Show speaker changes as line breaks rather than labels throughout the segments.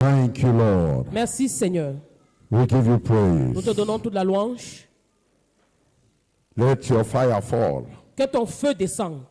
Thank you, Lord.
Merci Seigneur.
We give you
Nous te
praise.
donnons toute la louange.
Let your fire fall.
Que ton feu descende.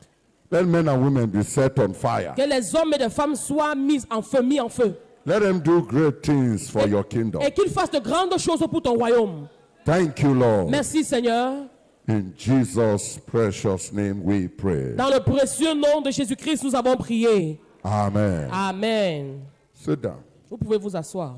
Let men and women be set on fire.
Que les hommes et les femmes soient mis en feu.
Let them do great things for your kingdom.
Et qu'ils fassent de grandes choses pour ton royaume.
Thank you, Lord.
Merci Seigneur.
In Jesus' precious name we pray.
Dans le précieux nom de Jésus-Christ, nous avons prié.
Amen.
Amen.
Sit down.
Vous pouvez vous asseoir.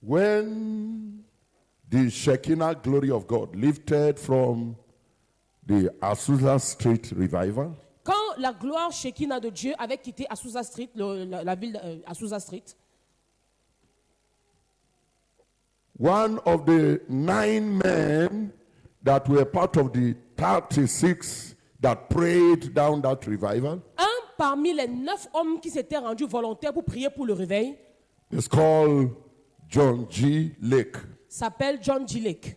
When the Shekinah glory of God lifted from the Azusa Street revival,
Quand la gloire Shekinah de Dieu avait quitté Azusa Street, la ville Azusa Street,
one of the 9 men that were part of the 36 that prayed down that revival
un parmi les 9 hommes qui s'étaient rendus volontaires pour prier pour le réveil
is called John G. Lake.
s'appelle John G. Lake.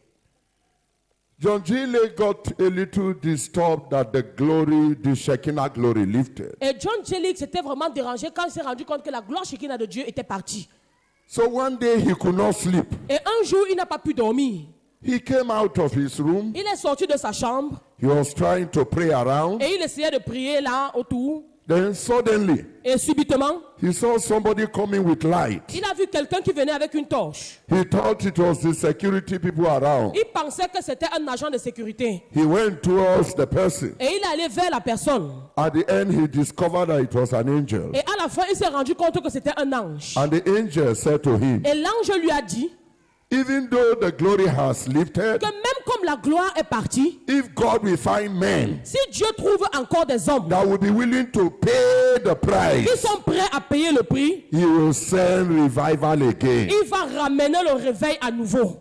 John G. Lake got a little disturbed that the Shekinah glory lifted.
Et John G. Lake s'était vraiment dérangé quand il s'est rendu compte que la gloire Shekinah de Dieu était partie.
So one day he could not sleep.
Et un jour, il n'a pas pu dormir.
He came out of his room.
Il est sorti de sa chambre
He was trying to pray around.
et il essayait de prier là autour.
Then suddenly,
Et subitement,
he saw somebody coming with light.
il a vu quelqu'un qui venait avec une torche.
He thought it was the security people around.
Il pensait que c'était un agent de sécurité.
He went towards the person.
Et il est allé vers la personne.
At the end, he discovered that it was an angel.
Et à la fin, il s'est rendu compte que c'était un ange.
And the angel said to him,
Et l'ange lui a dit
even though the glory has lifted,
que même comme la gloire est partie,
if God will find men
si Dieu trouve encore des hommes
that will be willing to pay the
qui
price,
sont prêts à payer le prix,
he will send revival again.
il va ramener le réveil à nouveau.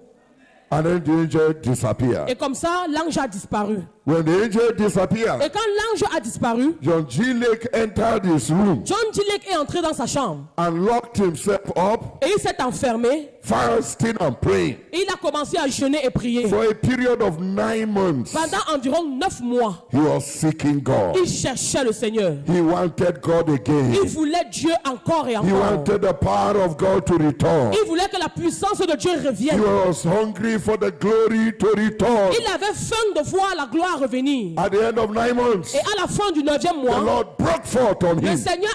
And then the angel disappeared.
Et comme ça, l'ange a disparu.
When the angel disappeared,
Et quand l'ange a disparu,
John G. Lake entered his room
John G. Lake est entré dans sa chambre.
and locked himself up,
Et il s'est enfermé.
fasting and praying
Et il a commencé à jeûner et prier.
for a period of 9 months.
Pendant environ 9 mois,
He was seeking God.
il cherchait le Seigneur.
He wanted God again.
Il voulait Dieu encore et
He
encore.
wanted the power of God to return.
Il voulait que la puissance de Dieu
He
revienne.
was hungry for the glory to return.
Il avait faim de voir la gloire revenir.
At the end of 9 months,
Et à la fin du 9e
the
mois,
Lord broke forth on
le
him.
Seigneur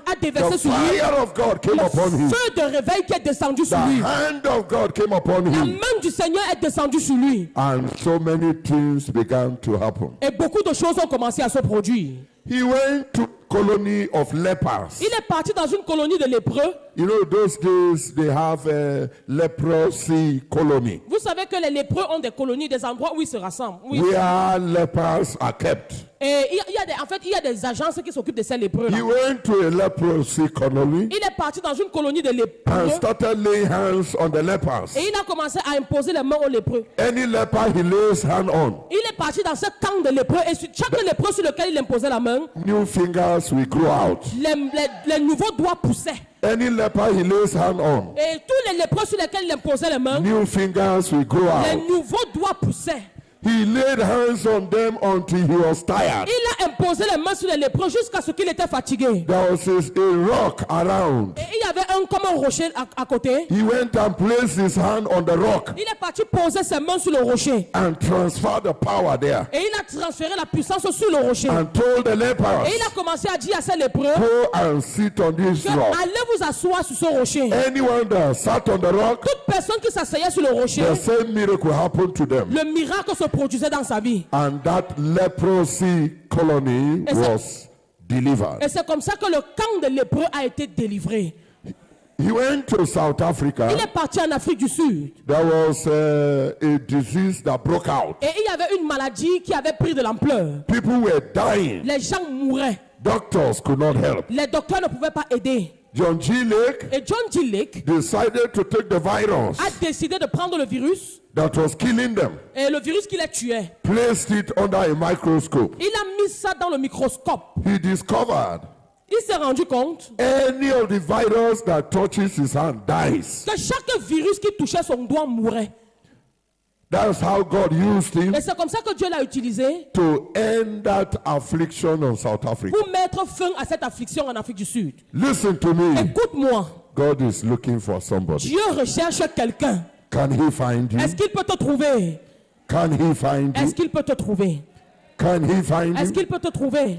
a déversé
The
sur lui
fire of God came
le
upon him.
feu de réveil qui est descendu
The
sur lui.
hand of God came upon
La
him.
main du Seigneur est descendue sur lui.
And so many things began to happen.
Et beaucoup de choses ont commencé à se produire.
He went to colony of lepers.
Il est parti dans une colonie de lépreux.
You know, those days they have a leprosy colony
Vous savez que les lépreux ont des colonies, des endroits où ils se rassemblent.
where lepers are kept.
Et il y a des agences qui s'occupent de ces lépreux.
He went to a leprosy colony
Il est parti dans une colonie de
and
lépreux.
started laying hands on the lepers.
Et il a commencé à imposer les mains aux lépreux.
Any leper he lays hand on,
Il est parti dans ce camp de lépreux. Et sur chaque lépreux sur lequel il imposait la main,
new fingers will grow out.
les nouveaux doigts poussaient.
Any leper he lays hand on,
Et tous les lépreux sur lesquels il imposait les mains,
new fingers will grow
les
out.
nouveaux doigts poussaient.
He laid hands on them until he was tired.
Il a imposé les mains sur les lépreux jusqu'à ce qu'il était fatigué.
There was a rock around.
Et il y avait comme un rocher à côté.
He went and placed his hand on the rock
Il est parti poser ses mains sur le rocher.
and transferred the power there.
Et il a transféré la puissance sur le rocher.
And told the lepers,
Et il a commencé à dire à ces lépreux
go and sit on this
que
rock.
allez vous asseoir sur ce rocher.
Anyone that sat on the rock,
Toute personne qui s'asseyait sur le rocher,
the same miracle happened to them.
le miracle se produisait dans sa vie.
And that leprosy colony
Et ça-
was delivered.
Et c'est comme ça que le camp des lépreux a été délivré.
He went to South Africa.
Il est parti en Afrique du Sud.
There was a disease that broke out.
Et il y avait une maladie qui avait pris de l'ampleur.
People were dying.
Les gens mouraient.
Doctors could not help.
Les docteurs ne pouvaient pas aider.
John G. Lake
Et John G. Lake
decided to take the virus
a décidé de prendre le virus.
that was killing them,
Et le virus qui les tuait,
placed it under a microscope.
il a mis ça dans le microscope.
He discovered
Il s'est rendu compte
any of the virus that touches his hand dies.
que chaque virus qui touchait son doigt mourait.
That's how God used him
Et c'est comme ça que Dieu l'a utilisé
to end that affliction on South Africa.
pour mettre fin à cette affliction en Afrique du Sud.
Listen to me.
Écoute-moi,
God is looking for somebody.
Dieu recherche quelqu'un.
Can he find you?
Est-ce qu'il peut te trouver?
Can he find you?
Est-ce qu'il peut te trouver?
Can he find
Est-ce
you?
qu'il peut te trouver?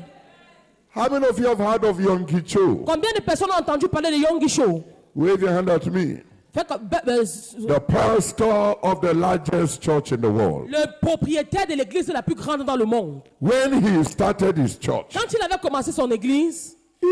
How many of you have heard of Yonggi Cho?
Combien de personnes ont entendu parler de Yonggi Cho?
Wave your hand at me.
Fait que,
The pastor of the largest church in the world.
le propriétaire de l'église la plus grande dans le monde.
When he started his church,
Quand il avait commencé son église,
he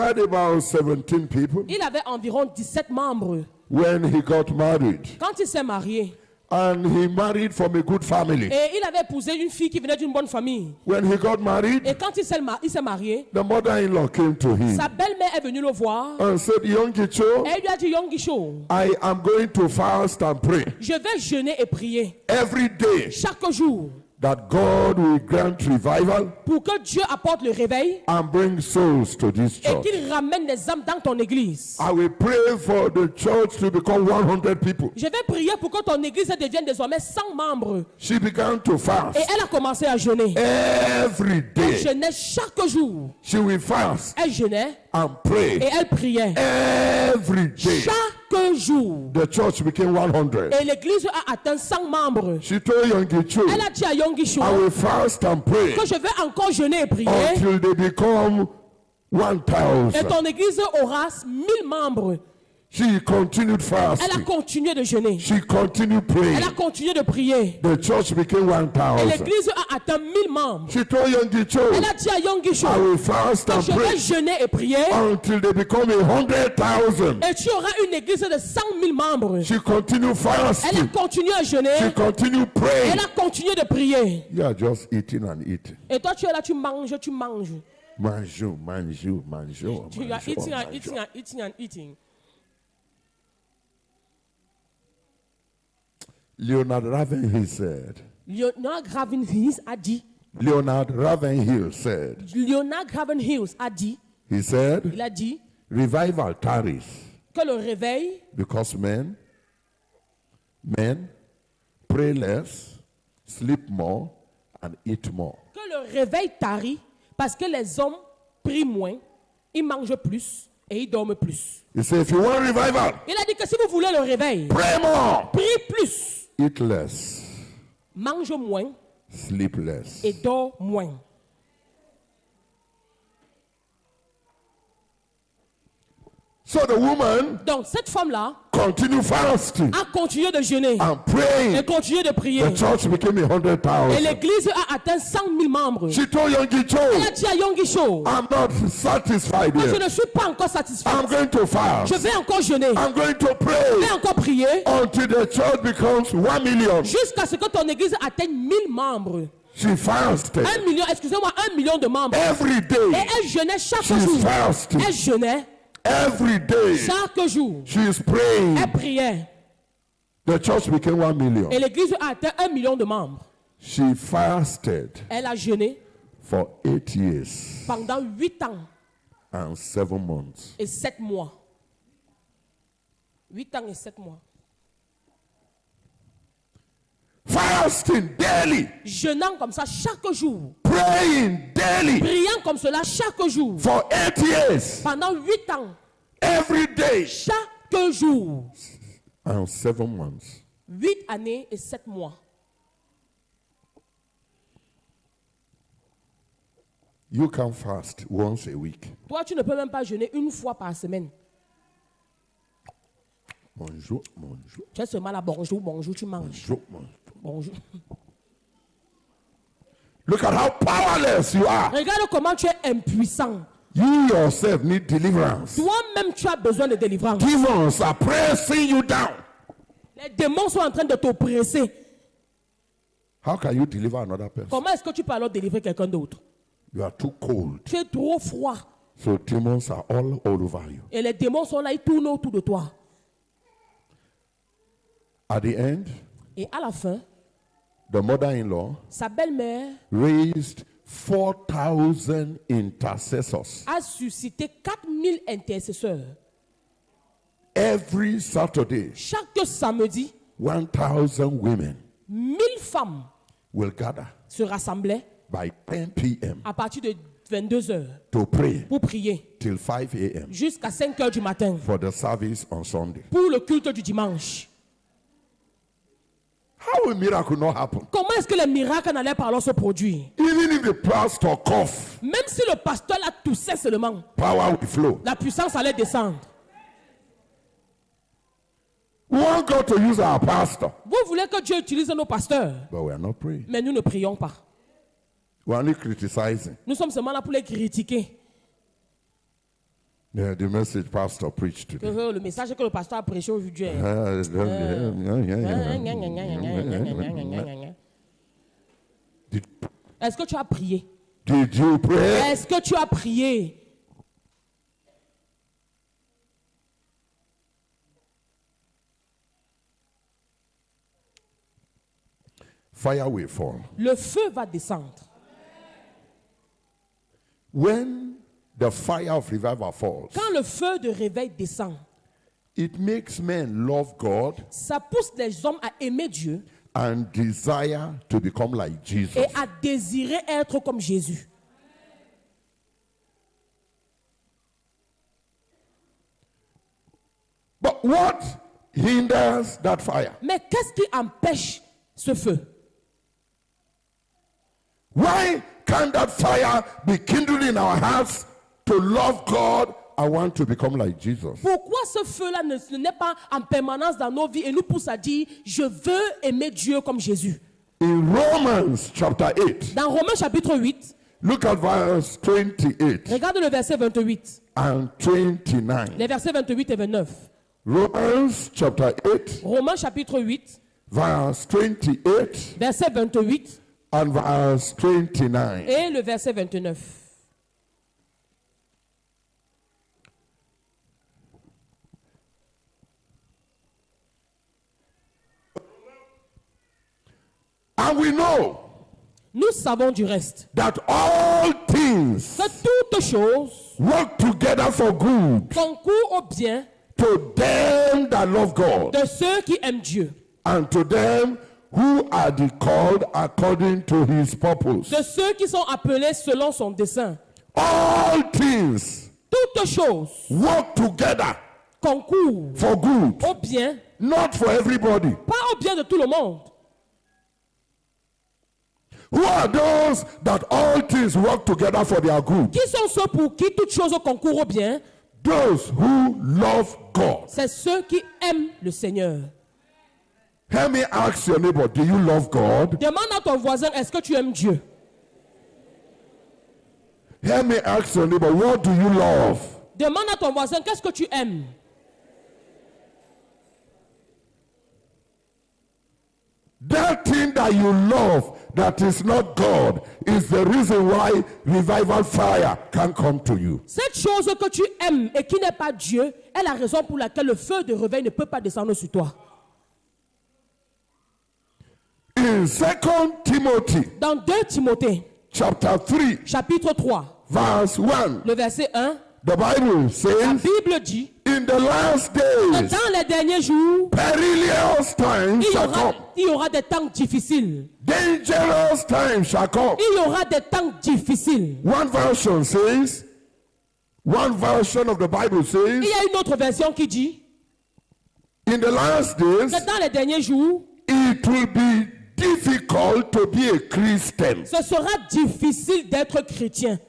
had about 17 people.
il avait environ 17 membres.
When he got married,
Quand il s'est marié,
and he married from a good family.
et il avait épousé une fille qui venait d'une bonne famille.
When he got married,
Et quand il s'est marié,
the mother-in-law came to him
sa belle-mère est venue le voir.
and said, Yonggi Cho,
Et elle lui a dit, Yonggi Cho,
I am going to fast and pray
je vais jeûner et prier
every day
chaque jour
that God will grant revival
pour que Dieu apporte le réveil
and bring souls to this
et
church.
qu'il ramène les âmes dans ton église.
I will pray for the church to become 100 people.
Je vais prier pour que ton église devienne désormais 100 membres.
She began to
Et
fast
elle a commencé à jeûner.
every
Elle
day.
jeûnait chaque jour.
She will fast
Elle jeûnait
and
et
pray
elle priait.
every day.
Chaque jour.
The church became 100.
Et l'église a atteint 100 membres.
She told Yonggi Cho,
Elle a dit à Yonggi Cho
I will fast and pray
que je vais encore jeûner et prier.
until they become
Et
1,000.
ton église aura 1000 membres.
She continued
Elle a
fasting.
continué de jeûner.
She continued praying.
Elle a continué de prier.
The church became
Et
1,000.
l'église a atteint 1000 membres.
She told Yonggi Cho,
Elle a dit à Yonggi Cho
I will fast
que
and
je vais
pray
jeûner et prier.
until they become 100,000.
Et tu auras une église de 100 000 membres.
She continued
Elle a
fasting.
continué à
She
jeûner.
continued praying.
Elle a continué de prier.
You are just eating and eating.
Et toi, tu es là, tu manges, tu manges.
Manjou, manjou, manjou,
You are eating and
manjou.
eating and eating and eating.
Leonard Ravenhill said,
Leonard Gravenhills a dit.
Leonard Ravenhill said,
Leonard Gravenhills a dit.
he said,
Il a dit
revival tarries
que le réveil,
because men pray less, sleep more, and eat more.
que le réveil tarit parce que les hommes prient moins, ils mangent plus et ils dorment plus.
He said, if you want revival,
Il a dit que si vous voulez le réveil,
pray more,
prie plus,
eat less,
mange moins
sleep less.
et dors moins.
So the woman
Donc cette femme-là
continued fasting
a continué de jeûner
and praying.
et continué de prier.
The church became
Et
100,000.
l'église a atteint 100 000 membres.
She told Yonggi
Elle
Cho,
a dit à Yonggi Cho,
I'm not satisfied
moi je
yet.
ne suis pas encore satisfaite.
I'm going to
Je
fast.
vais encore jeûner.
I'm going to
Je
pray
vais encore prier
until the church becomes 1 million.
jusqu'à ce que ton église atteigne 1000 membres.
She fasted
1 million, excusez-moi, 1 million de membres.
every
Et
day.
elle jeûnait chaque
She's
jour.
fasting
Elle jeûnait
every day.
chaque jour.
She's praying.
Elle priait.
The church became 1 million.
Et l'église a atteint 1 million de membres.
She fasted
Elle a jeûné
for 8 years
pendant 8 ans
and 7 months.
et 7 mois. 8 ans et 7 mois.
Fasting daily,
Jeûnant comme ça chaque jour.
praying daily
Priant comme cela chaque jour.
for 8 years,
Pendant 8 ans.
every day
Chaque jour.
and 7 months.
8 années et 7 mois.
You can fast once a week.
Toi, tu ne peux même pas jeûner une fois par semaine.
Bonjour, bonjour,
Tu es seulement là, bonjour, bonjour, tu manges.
bonjour, bonjour.
Bonjour.
Look at how powerless you are.
Regarde comment tu es impuissant.
You yourself need deliverance.
Toi-même, tu as besoin de délivrance.
Demons are pressing you down.
Les démons sont en train de t'oppresser.
How can you deliver another person?
Comment est-ce que tu peux alors délivrer quelqu'un d'autre?
You are too cold.
Tu es trop froid.
So demons are all over you.
Et les démons sont là, ils tournent autour de toi.
At the end,
Et à la fin,
the mother-in-law
sa belle-mère
raised 4,000 intercessors
a suscité 4000 intercesseurs.
every Saturday.
Chaque samedi,
1,000 women
1000 femmes
will gather
se rassemblaient
by 10 p.m.
à partir de 22 heures
to pray
pour prier
till 5 a.m.
jusqu'à 5 heures du matin
for the service on Sunday.
pour le culte du dimanche.
How will miracle not happen?
Comment est-ce que les miracles n'allaient pas alors se produire?
Even if the pastor cough,
Même si le pasteur l'a toussé seulement,
power will flow.
la puissance allait descendre.
We want God to use our pastor,
Vous voulez que Dieu utilise nos pasteurs,
but we are not praying.
mais nous ne prions pas.
We are only criticizing
Nous sommes seulement là pour les critiquer.
the message pastor preached today.
Le message que le pasteur a prêché aujourd'hui. Est-ce que tu as prié?
Did you pray?
Est-ce que tu as prié?
Fire will fall.
Le feu va descendre.
When the fire of revival falls,
Quand le feu de réveil descend,
it makes men love God
ça pousse les hommes à aimer Dieu
and desire to become like Jesus.
et à désirer être comme Jésus.
But what hinders that fire?
Mais qu'est-ce qui empêche ce feu?
Why can't that fire be kindled in our hearts to love God and want to become like Jesus?
Pourquoi ce feu-là n'est pas en permanence dans nos vies et nous pousse à dire « Je veux aimer Dieu comme Jésus ».
In Romans chapter 8,
Dans Romains chapitre 8,
look at verse 28
regarde le verset 28,
and 29.
les versets 28 et 29.
Romans chapter 8,
Romains chapitre 8,
verse 28
verset 28
and verse 29.
et le verset 29.
And we know
Nous savons du reste
that all things
que toutes choses
work together for good
concourent au bien
to them that love God
de ceux qui aiment Dieu,
and to them who are the called according to his purpose.
de ceux qui sont appelés selon son dessein.
All things
Toutes choses
work together
concourent
for good,
au bien,
not for everybody.
pas au bien de tout le monde.
Who are those that all things work together for their good?
Qui sont ceux pour qui toutes choses concourent au bien?
Those who love God.
C'est ceux qui aiment le Seigneur.
Let me ask your neighbor, do you love God?
Demande à ton voisin, est-ce que tu aimes Dieu?
Let me ask your neighbor, what do you love?
Demande à ton voisin, qu'est-ce que tu aimes?
That thing that you love that is not God is the reason why revival fire can come to you.
Cette chose que tu aimes et qui n'est pas Dieu est la raison pour laquelle le feu de réveil ne peut pas descendre sur toi.
In 2 Timothy
Dans 2 Timothée,
chapter 3,
chapitre 3,
verse 1,
le verset 1,
the Bible
la
says,
Bible dit
in the last
que
days,
dans les derniers jours,
perilous times shall come.
il y aura des temps difficiles.
Dangerous times shall come.
Il y aura des temps difficiles.
One version says, one version of the Bible says,
Il y a une autre version qui dit
in the last days,
que dans les derniers jours,
it will be difficult to be a Christian.
ce sera difficile d'être chrétien.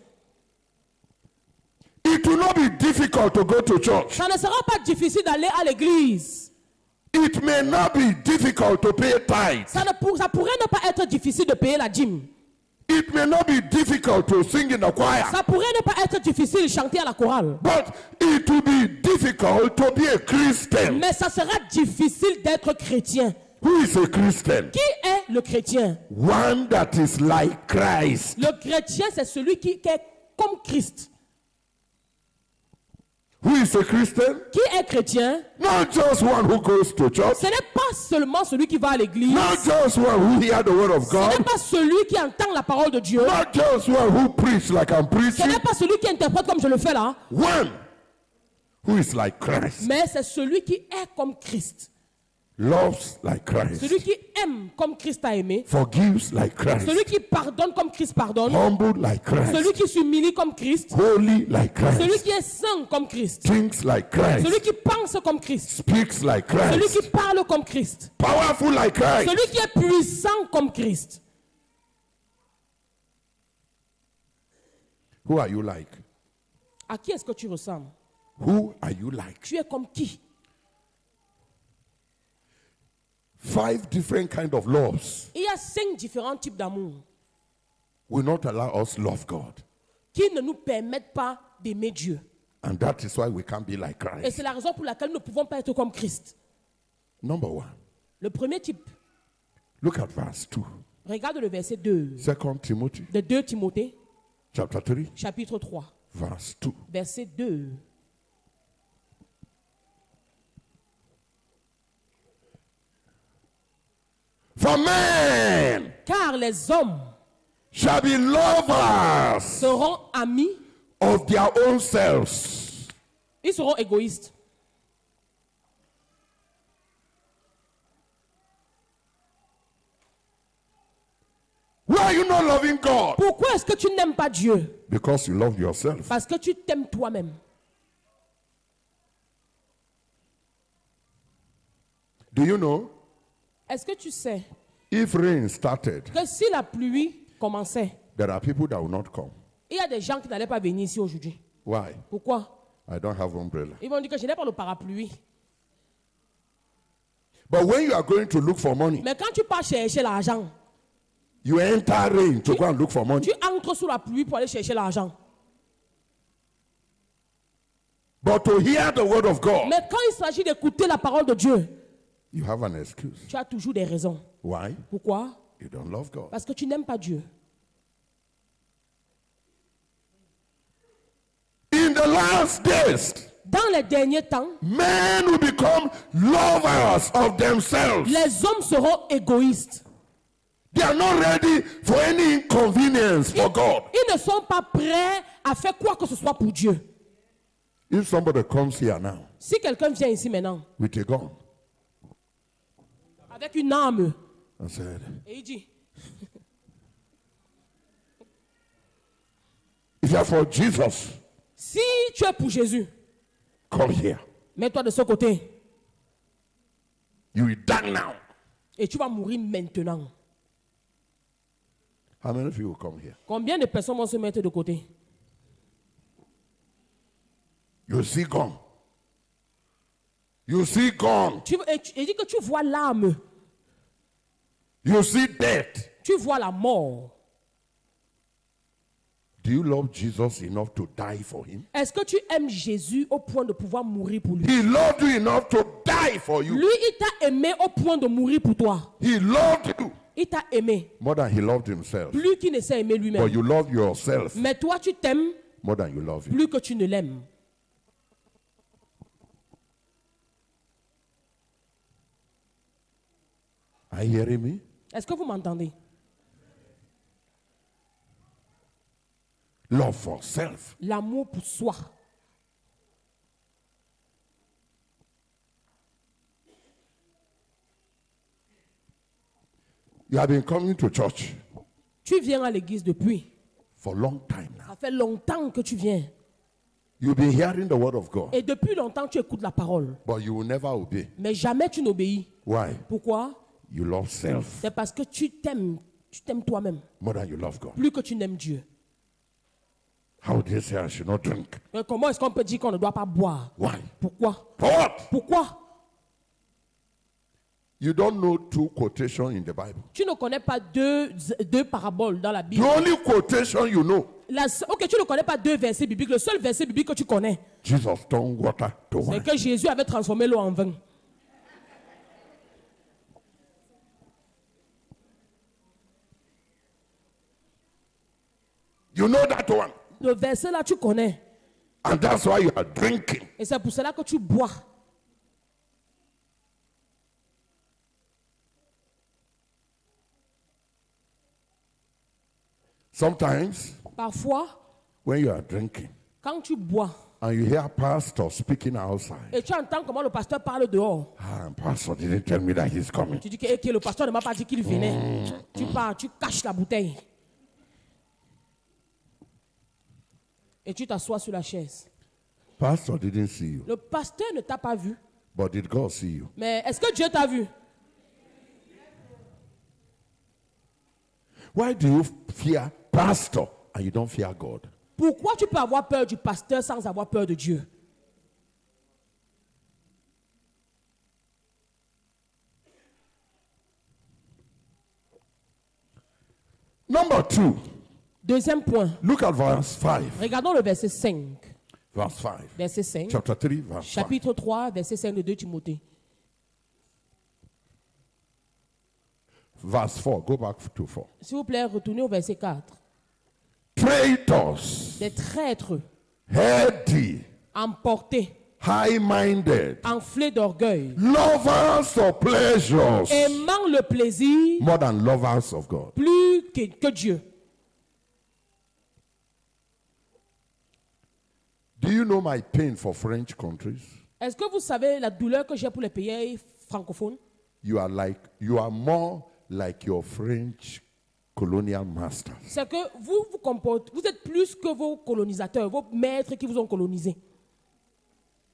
It will not be difficult to go to church.
Ça ne sera pas difficile d'aller à l'église.
It may not be difficult to pay tithes.
Ça pourrait ne pas être difficile de payer la dîme.
It may not be difficult to sing in the choir.
Ça pourrait ne pas être difficile de chanter à la chorale.
But it will be difficult to be a Christian.
Mais ça sera difficile d'être chrétien.
Who is a Christian?
Qui est le chrétien?
One that is like Christ.
Le chrétien, c'est celui qui est comme Christ.
Who is a Christian?
Qui est chrétien?
Not just one who goes to church.
Ce n'est pas seulement celui qui va à l'église.
Not just one who hears the word of
Ce n'est
God.
pas celui qui entend la parole de Dieu.
Not just one who preach like I'm
Ce
preaching.
n'est pas celui qui interprète comme je le fais là.
One who is like Christ.
Mais c'est celui qui est comme Christ.
Loves like Christ.
Celui qui aime comme Christ a aimé.
Forgives like Christ.
Celui qui pardonne comme Christ pardonne.
Humbled like
Celui
Christ.
qui s'humilie comme Christ.
Holy like
Celui
Christ.
qui est saint comme Christ.
Thinks like Christ.
Celui qui pense comme Christ.
Speaks like
Celui
Christ.
qui parle comme Christ.
Powerful like Christ.
Celui qui est puissant comme Christ.
Who are you like?
À qui est-ce que tu ressembles?
Who are you like?
Tu es comme qui?
5 different kind of loves
Il y a 5 différents types d'amour
will not allow us love God.
qui ne nous permettent pas d'aimer Dieu.
And that is why we can't be like
Et
Christ.
c'est la raison pour laquelle nous ne pouvons pas être comme Christ.
Number 1.
Le premier type,
Look at verse 2.
regarde le verset 2
2 Timothy
de 2 Timothée,
chapter 3,
chapitre 3,
verse 2.
verset 2.
For men
Car les hommes
shall be lovers
seront amis,
of their own selves.
ils seront égoïstes.
Why are you not loving God?
Pourquoi est-ce que tu n'aimes pas Dieu?
Because you love yourself.
Parce que tu t'aimes toi-même.
Do you know?
Est-ce que tu sais
If rain started,
que si la pluie commençait,
there are people that will not come.
il y a des gens qui n'allaient pas venir ici aujourd'hui?
Why?
Pourquoi?
I don't have umbrella.
Ils vont dire que je n'ai pas le parapluie.
But when you are going to look for money,
Mais quand tu pars chercher l'argent,
you enter rain to go and look for money.
tu entres sous la pluie pour aller chercher l'argent.
But to hear the word of God,
Mais quand il s'agit d'écouter la parole de Dieu,
you have an excuse.
tu as toujours des raisons.
Why?
Pourquoi?
You don't love God.
Parce que tu n'aimes pas Dieu.
In the last days,
Dans les derniers temps,
men will become lovers of themselves.
les hommes seront égoïstes.
They are not ready for any inconvenience for God.
Ils ne sont pas prêts à faire quoi que ce soit pour Dieu.
If somebody comes here now
Si quelqu'un vient ici maintenant
with a gun
avec une arme
and said,
et il dit,
if you are for Jesus,
si tu es pour Jésus,
come here.
mets-toi de ce côté
You will die now.
et tu vas mourir maintenant.
How many of you will come here?
Combien de personnes vont se mettre de côté?
You see gun. You see gun.
Il dit que tu vois l'arme,
You see death.
tu vois la mort.
Do you love Jesus enough to die for him?
Est-ce que tu aimes Jésus au point de pouvoir mourir pour lui?
He loved you enough to die for you.
Lui, il t'a aimé au point de mourir pour toi.
He loved you
Il t'a aimé
more than he loved himself.
plus qu'il ne s'est aimé
But
lui-même.
you love yourself
Mais toi, tu t'aimes
more than you love him.
plus que tu ne l'aimes.
Are you hearing me?
Est-ce que vous m'entendez?
Love for self.
L'amour pour soi.
You have been coming to church
Tu viens à l'église depuis.
for a long time now.
Ça fait longtemps que tu viens.
You've been hearing the word of God,
Et depuis longtemps, tu écoutes la parole.
but you will never obey.
Mais jamais tu n'obéis.
Why?
Pourquoi?
You love self
C'est parce que tu t'aimes toi-même.
more than you love God.
Plus que tu n'aimes Dieu.
How do you say I should not drink?
Mais comment est-ce qu'on peut dire qu'on ne doit pas boire?
Why?
Pourquoi?
For what?
Pourquoi?
You don't know 2 quotations in the Bible.
Tu ne connais pas deux paraboles dans la
The
Bible.
only quotation you know,
Ok, tu ne connais pas 2 versets bibliques. Le seul verset biblique que tu connais,
Jesus turned water to
c'est
wine.
que Jésus avait transformé l'eau en vin.
You know that one.
Le verset là, tu connais.
And that's why you are drinking.
Et c'est pour cela que tu bois.
Sometimes,
Parfois,
when you are drinking
quand tu bois
and you hear pastor speaking outside,
et tu entends comment le pasteur parle dehors,
pastor didn't tell me that he's coming.
tu dis que le pasteur ne m'a pas dit qu'il venait. Tu pars, tu caches la bouteille. Et tu t'assois sur la chaise.
Pastor didn't see you,
Le pasteur ne t'a pas vu.
but did God see you?
Mais est-ce que Dieu t'a vu?
Why do you fear pastor and you don't fear God?
Pourquoi tu peux avoir peur du pasteur sans avoir peur de Dieu?
Number 2,
Deuxième point.
look at verse 5.
Regardons le verset 5.
Verse 5.
Verset 5.
Chapter 3, verse 5.
Chapitre 3, verset 5 de 2 Timothée.
Verse 4. Go back to 4.
S'il vous plaît, retournez au verset 4.
Traitors,
Des traîtres,
heady,
emportés,
high-minded,
enflés d'orgueil,
lovers of pleasures
aimant le plaisir
more than lovers of God.
plus que Dieu.
Do you know my pain for French countries?
Est-ce que vous savez la douleur que j'ai pour les pays francophones?
You are more like your French colonial masters.
C'est que vous comportez, vous êtes plus que vos colonisateurs, vos maîtres qui vous ont colonisé.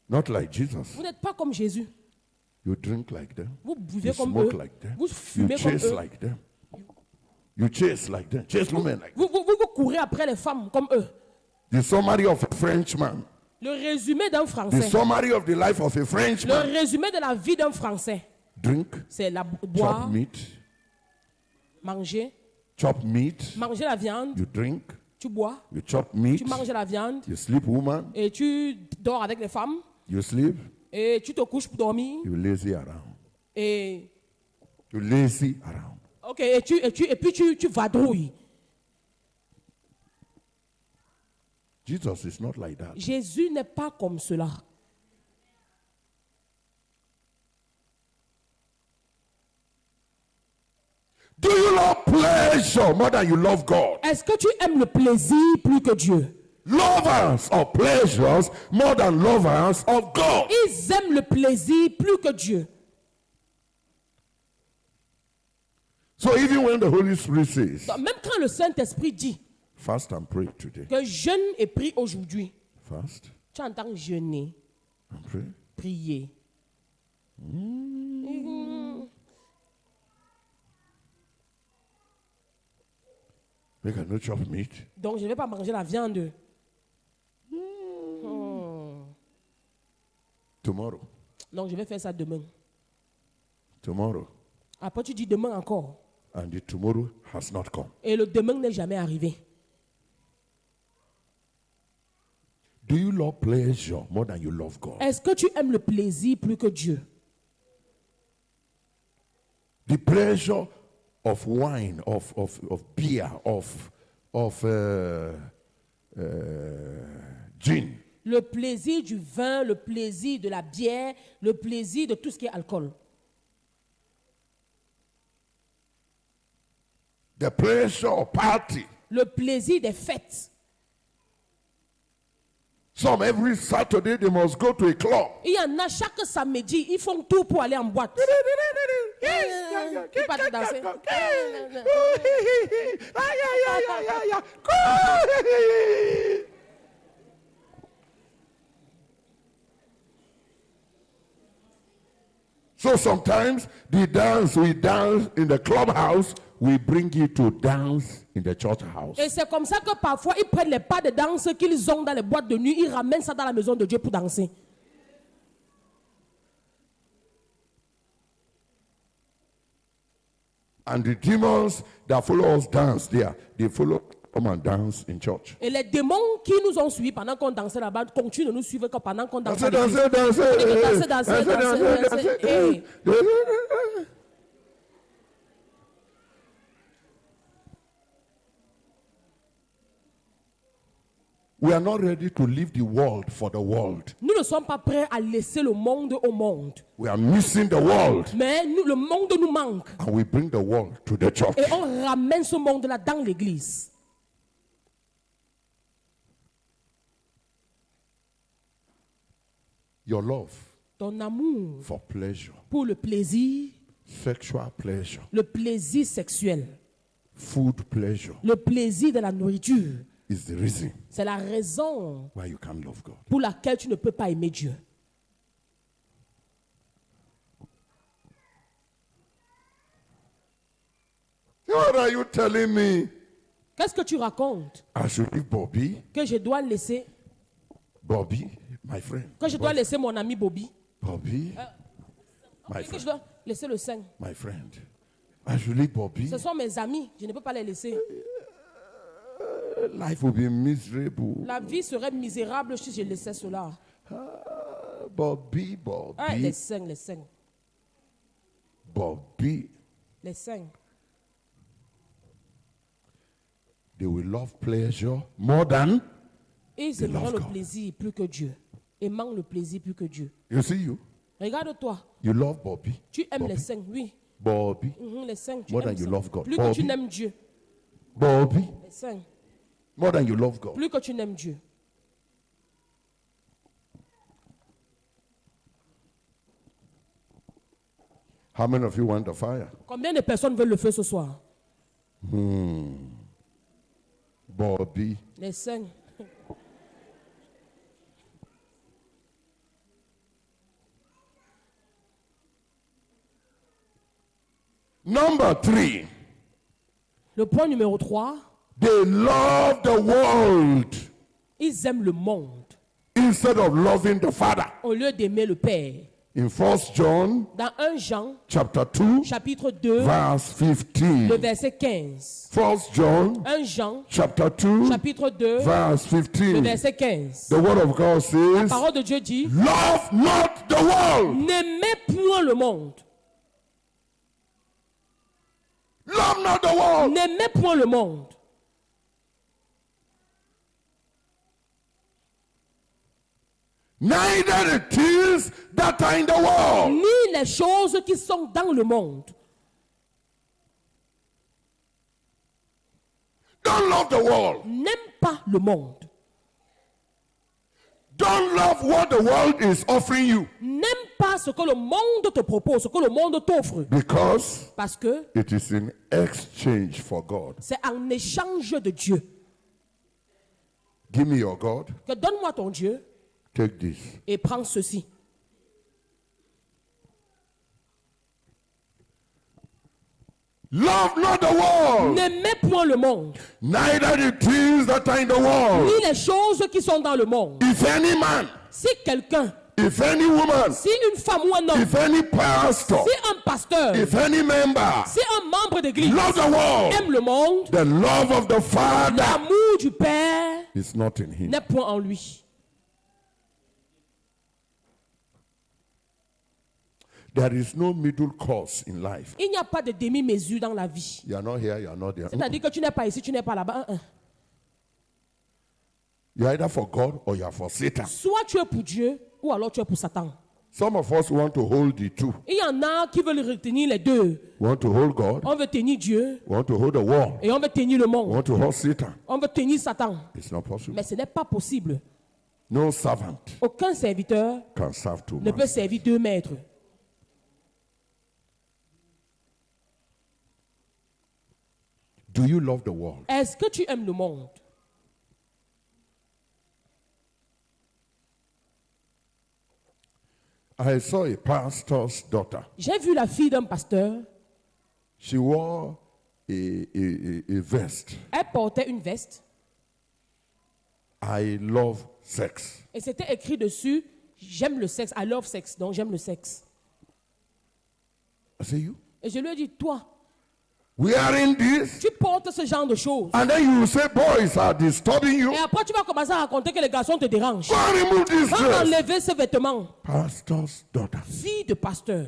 Not like Jesus.
Vous n'êtes pas comme Jésus.
You drink like them.
Vous buvez
You
comme
smoke
eux.
like them.
Vous
You
fumez comme
chase
eux.
like them. You chase like them. Chase women like them.
Vous courez après les femmes comme eux.
The summary of a Frenchman.
Le résumé d'un
The
Français.
summary of the life of a
Le
Frenchman.
résumé de la vie d'un Français.
Drink,
C'est
chop
boire,
meat,
manger, manger la viande,
you drink,
tu bois,
you chop meat,
tu manges la viande
you sleep woman,
et tu dors avec les femmes
you sleep,
et tu te couches pour dormir
you lazy around.
et
You lazy around.
ok et puis tu vadrouilles.
Jesus is not like that.
Jésus n'est pas comme cela.
Do you love pleasure more than you love God?
Est-ce que tu aimes le plaisir plus que Dieu?
Lovers of pleasures more than lovers of God.
Ils aiment le plaisir plus que Dieu.
So even when the Holy Spirit says,
Donc, même quand le Saint-Esprit dit
fast and pray today.
que jeûne et prie aujourd'hui,
Fast
tu entends jeûner,
and pray.
prier.
We cannot chop meat.
Donc je ne vais pas manger la viande.
Tomorrow.
Donc je vais faire ça demain.
Tomorrow.
Après tu dis demain encore.
And the tomorrow has not come.
Et le demain n'est jamais arrivé.
Do you love pleasure more than you love God?
Est-ce que tu aimes le plaisir plus que Dieu?
The pleasure of wine, of beer, of gin.
Le plaisir du vin, le plaisir de la bière, le plaisir de tout ce qui est alcool.
The pleasure of party.
Le plaisir des fêtes.
Some every Saturday they must go to a club.
Il y en a chaque samedi, ils font tout pour aller en boîte. Ils partent danser.
So sometimes the dance we dance in the clubhouse, we bring you to dance in the church house.
Et c'est comme ça que parfois ils prennent les pas de danse qu'ils ont dans les boîtes de nuit, ils ramènent ça dans la maison de Dieu pour danser.
And the demons that follow us dance there, they follow come and dance in church.
Et les démons qui nous ont suivis pendant qu'on dansait là-bas continuent de nous suivre que pendant qu'on dansait.
Danser. We are not ready to leave the world for the world.
Nous ne sommes pas prêts à laisser le monde au monde.
We are missing the world.
Mais le monde nous manque.
And we bring the world to the church.
Et on ramène ce monde-là dans l'église.
Your love
Ton amour
for pleasure,
pour le plaisir,
sexual pleasure,
le plaisir sexuel,
food pleasure
le plaisir de la nourriture,
is the reason
c'est la raison
why you can't love God.
pour laquelle tu ne peux pas aimer Dieu.
What are you telling me?
Qu'est-ce que tu racontes?
I should leave Bobby?
Que je dois laisser,
Bobby, my friend.
que je dois laisser mon ami Bobby?
Bobby, my
Que je
friend.
dois laisser le sein.
My friend. I should leave Bobby.
Ce sont mes amis, je ne peux pas les laisser.
Life will be miserable.
La vie serait misérable si je laissais cela.
Bobby,
Ah, les
Bobby,
seins, les seins,
Bobby.
les seins.
They will love pleasure more than.
Ils
They
aimeront
love
le
God.
plaisir plus que Dieu. Aimant le plaisir plus que Dieu.
You see you?
Regarde-toi,
You love Bobby.
tu aimes les
Bobby.
seins, oui.
Bobby.
Les seins, tu
More
aimes
than you
ça.
love God.
Plus que tu
Bobby.
n'aimes Dieu.
Bobby.
Les seins,
More than you love God.
plus que tu n'aimes Dieu.
How many of you want the fire?
Combien de personnes veulent le feu ce soir?
Bobby.
Les seins.
Number 3.
Le point numéro 3,
They love the world
ils aiment le monde
instead of loving the Father.
au lieu d'aimer le Père.
In 1 John
Dans 1 Jean,
chapter 2,
chapitre 2,
verse
le
15.
verset 15.
1 John
1 Jean,
chapter 2,
chapitre 2,
verse
le
15.
verset 15.
The word of God
La
says,
parole de Dieu dit,
love not the world.
n'aimez point le monde.
Love not the world.
N'aimez point le monde.
Neither the things that are in the world.
Ni les choses qui sont dans le monde.
Don't love the world.
N'aime pas le monde.
Don't love what the world is offering you.
N'aime pas ce que le monde te propose, ce que le monde t'offre.
Because
Parce que
it is in exchange for God.
c'est en échange de Dieu.
Give me your God.
Que donne-moi ton Dieu
Take this.
et prends ceci.
Love not the world.
N'aimez point le monde.
Neither the things that are in the world.
Ni les choses qui sont dans le monde.
If any man,
Si quelqu'un,
if any woman,
si une femme ou un homme,
if any pastor,
si un pasteur,
if any member
si un membre d'église
love the world,
aime le monde,
the love of the Father
l'amour du Père
is not in him.
n'est point en lui.
There is no middle course in life.
Il n'y a pas de demi-mesure dans la vie.
You are not here, you are not there.
C'est-à-dire que tu n'es pas ici, tu n'es pas là-bas.
You are either for God or you are for Satan.
Soit tu es pour Dieu, ou alors tu es pour Satan.
Some of us want to hold the two.
Il y en a qui veulent retenir les deux.
We want to hold God,
On veut tenir Dieu
we want to hold the world,
et on veut tenir le
we
monde.
want to hold Satan.
On veut tenir Satan.
It's not possible.
Mais ce n'est pas possible.
No servant
Aucun serviteur
can serve two
ne peut
masters.
servir deux maîtres.
Do you love the world?
Est-ce que tu aimes le monde?
I saw a pastor's daughter.
J'ai vu la fille d'un pasteur.
She wore a vest.
Elle portait une veste
I love sex.
et c'était écrit dessus, j'aime le sexe, I love sex, donc j'aime le sexe.
I say, you
Et je lui ai dit, toi,
wearing this?
tu portes ce genre de choses.
And then you say boys are disturbing you?
Et après, tu vas commencer à raconter que les garçons te dérangent.
Go and remove this
Va
dress.
enlever ces vêtements.
Pastor's daughter.
Fille de pasteur.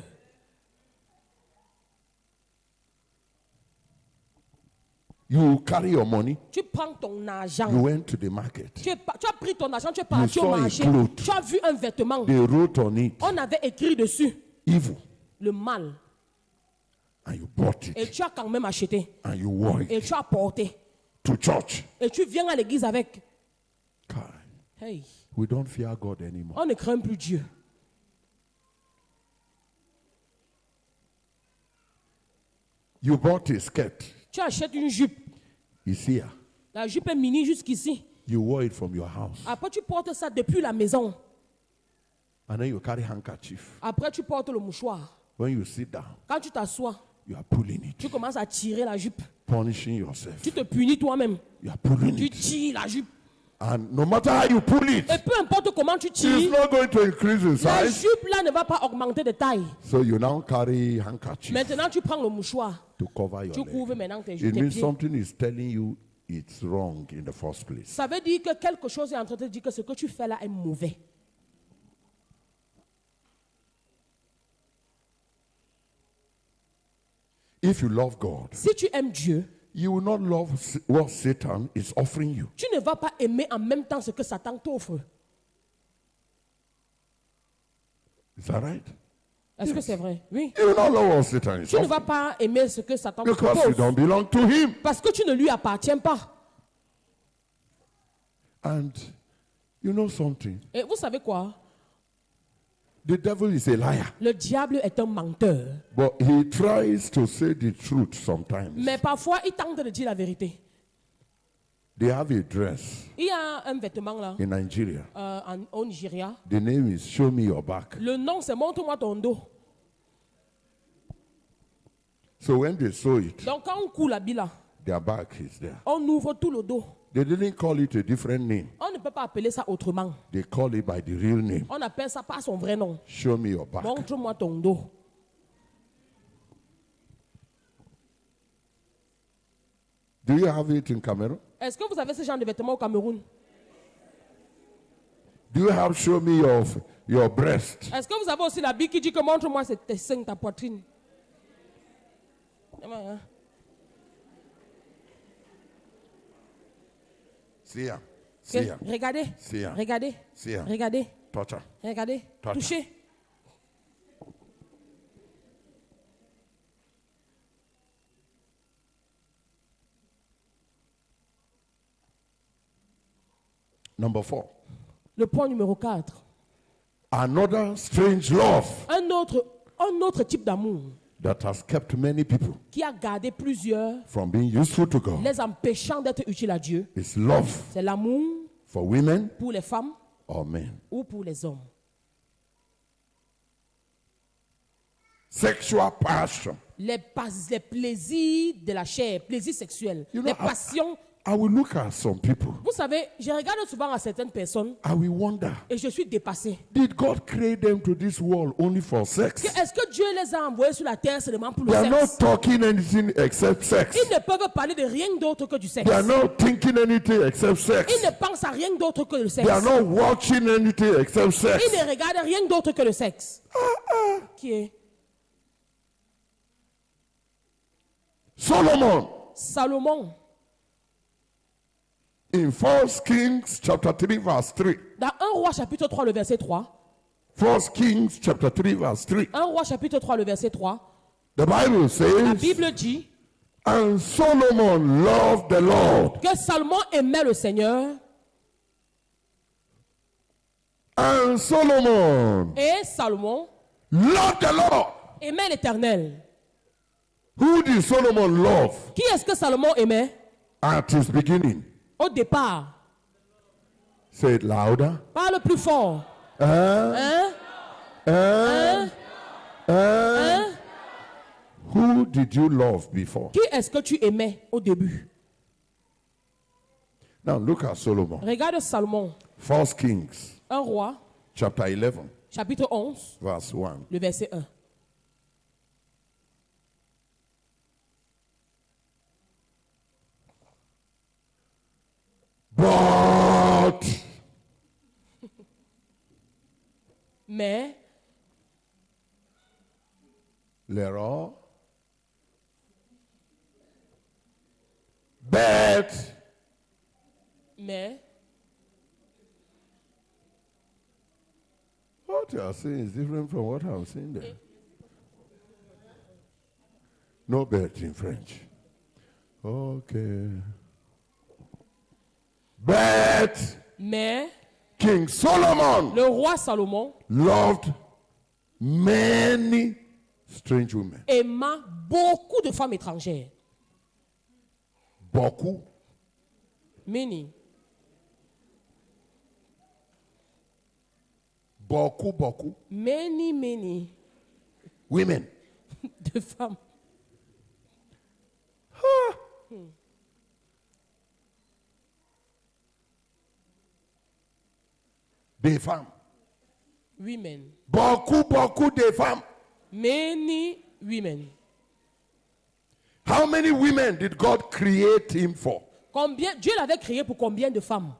You carry your money,
Tu prends ton argent.
you went to the market.
Tu as pris ton argent, tu es parti
You
au
saw a
marché.
cloth.
Tu as vu un vêtement.
They wrote on it,
On avait écrit dessus
evil,
le mal.
and you bought
Et
it,
tu as quand même acheté.
and you wore
Et
it
tu as porté.
to church.
Et tu viens à l'église avec.
God,
Hey,
we don't fear God anymore.
on ne craint plus Dieu.
You bought a skirt,
Tu achètes une jupe.
it's here.
La jupe est mini jusqu'ici.
You wore it from your house,
Après, tu portes ça depuis la maison.
and then you carry handkerchief.
Après, tu portes le mouchoir.
When you sit down,
Quand tu t'assois,
you are pulling it,
tu commences à tirer la jupe.
punishing yourself.
Tu te punis toi-même.
You are pulling
Tu
it,
tires la jupe.
and no matter how you pull it,
Et peu importe comment tu
it's
tires,
not going to increase in
la
size.
jupe là ne va pas augmenter de taille.
So you now carry handkerchief
Maintenant, tu prends le mouchoir.
to cover your
Tu couvres
leg.
maintenant tes
It
tes
means
pieds.
something is telling you it's wrong in the first place.
Ça veut dire que quelque chose est en train de te dire que ce que tu fais là est mauvais.
If you love God,
Si tu aimes Dieu,
you will not love what Satan is offering you.
tu ne vas pas aimer en même temps ce que Satan t'offre.
Is that right?
Est-ce que c'est vrai? Oui.
You will not love what Satan is
Tu ne
offering
vas pas aimer ce que Satan te
because you
propose.
don't belong to him.
Parce que tu ne lui appartiens pas.
And you know something?
Et vous savez quoi?
The devil is a liar,
Le diable est un menteur.
but he tries to say the truth sometimes.
Mais parfois, il tente de dire la vérité.
They have a dress
Il y a un vêtement là,
in Nigeria.
au Nigeria.
The name is Show Me Your Back.
Le nom, c'est montre-moi ton dos.
So when they sew it,
Donc, quand on coud l'habit là,
their back is there.
on ouvre tout le dos.
They didn't call it a different name.
On ne peut pas appeler ça autrement.
They call it by the real name.
On appelle ça par son vrai nom.
Show me your back.
Montre-moi ton dos.
Do you have it in Cameroon?
Est-ce que vous avez ce genre de vêtements au Cameroun?
Do you have show me your breast?
Est-ce que vous avez aussi l'habit qui dit que montre-moi tes seins, ta poitrine?
See ya.
Que-
See ya.
Regardez.
See ya.
Regardez.
See ya.
Regardez.
Touch her.
Regardez.
Touch.
Touchez.
Number 4.
Le point numéro 4.
Another strange love
Un autre type d'amour
that has kept many people
qui a gardé plusieurs,
from being useful to God
les empêchant d'être utiles à Dieu.
is love
C'est l'amour
for women
pour les femmes
or men.
ou pour les hommes.
Sexual passion.
Les plaisirs de la chair, plaisirs sexuels,
You know,
les passions.
I will look at some people.
Vous savez, je regarde souvent à certaines personnes
I will wonder,
et je suis dépassé.
did God create them to this world only for sex?
Est-ce que Dieu les a envoyés sur la terre seulement pour le
They are not
sexe?
talking anything except sex.
Ils ne peuvent parler de rien d'autre que du sexe.
They are not thinking anything except sex.
Ils ne pensent à rien d'autre que le sexe.
They are not watching anything except sex.
Ils ne regardent rien d'autre que le sexe. Qui est
Solomon
Salomon.
in 1 Kings chapter 3 verse 3.
Dans 1 Roi chapitre 3, le verset 3.
1 Kings chapter 3 verse 3.
1 Roi chapitre 3, le verset 3.
The Bible
La
says,
Bible dit
and Solomon loved the Lord.
que Salomon aimait le Seigneur
And Solomon
et Salomon
loved the Lord.
aimait l'Éternel.
Who did Solomon love
Qui est-ce que Salomon aimait
at his beginning?
au départ?
Say it louder.
Parle plus fort.
Hein?
Hein? Hein?
Who did you love before?
Qui est-ce que tu aimais au début?
Now look at Solomon.
Regarde Salomon.
1 Kings
1 Roi
chapter 11
chapitre 11,
verse 1.
le verset 1.
But
Mais
Leroy,
Mais,
what you are saying is different from what I'm saying there. No bet in French. Okay. But
mais,
King Solomon
le roi Salomon
loved many strange women.
aima beaucoup de femmes étrangères.
Beaucoup.
Many.
Beaucoup.
Many
Women.
de femmes.
Des femmes.
Women.
Beaucoup de femmes.
Many women.
How many women did God create him for?
Combien, Dieu l'avait créé pour combien de femmes?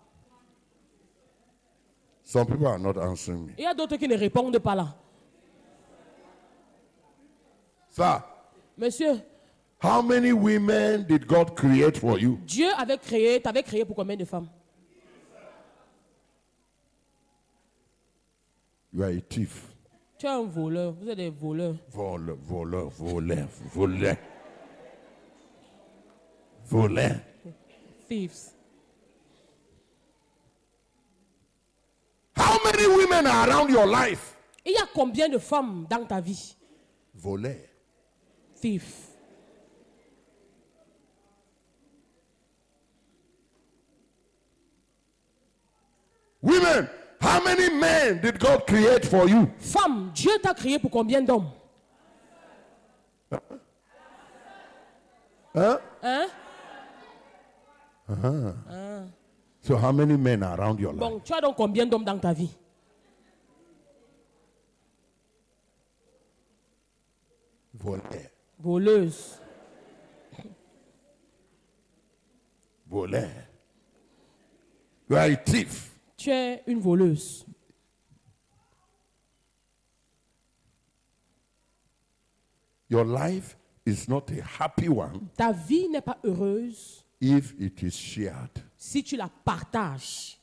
Some people are not answering me.
Il y a d'autres qui ne répondent pas là.
Sir,
Monsieur,
how many women did God create for you?
Dieu t'avait créé pour combien de femmes?
You are a thief.
Tu es un voleur. Vous êtes des voleurs.
Voleur.
Thieves.
How many women are around your life?
Il y a combien de femmes dans ta vie?
Voleur.
Thief.
Women, how many men did God create for you?
Femme, Dieu t'a créé pour combien d'hommes?
Huh?
Hein?
So how many men are around your life?
Bon, tu as donc combien d'hommes dans ta vie?
Voleur.
Voleuse.
Voleur. You are a thief.
Tu es une voleuse.
Your life is not a happy one
Ta vie n'est pas heureuse
if it is shared.
si tu la partages.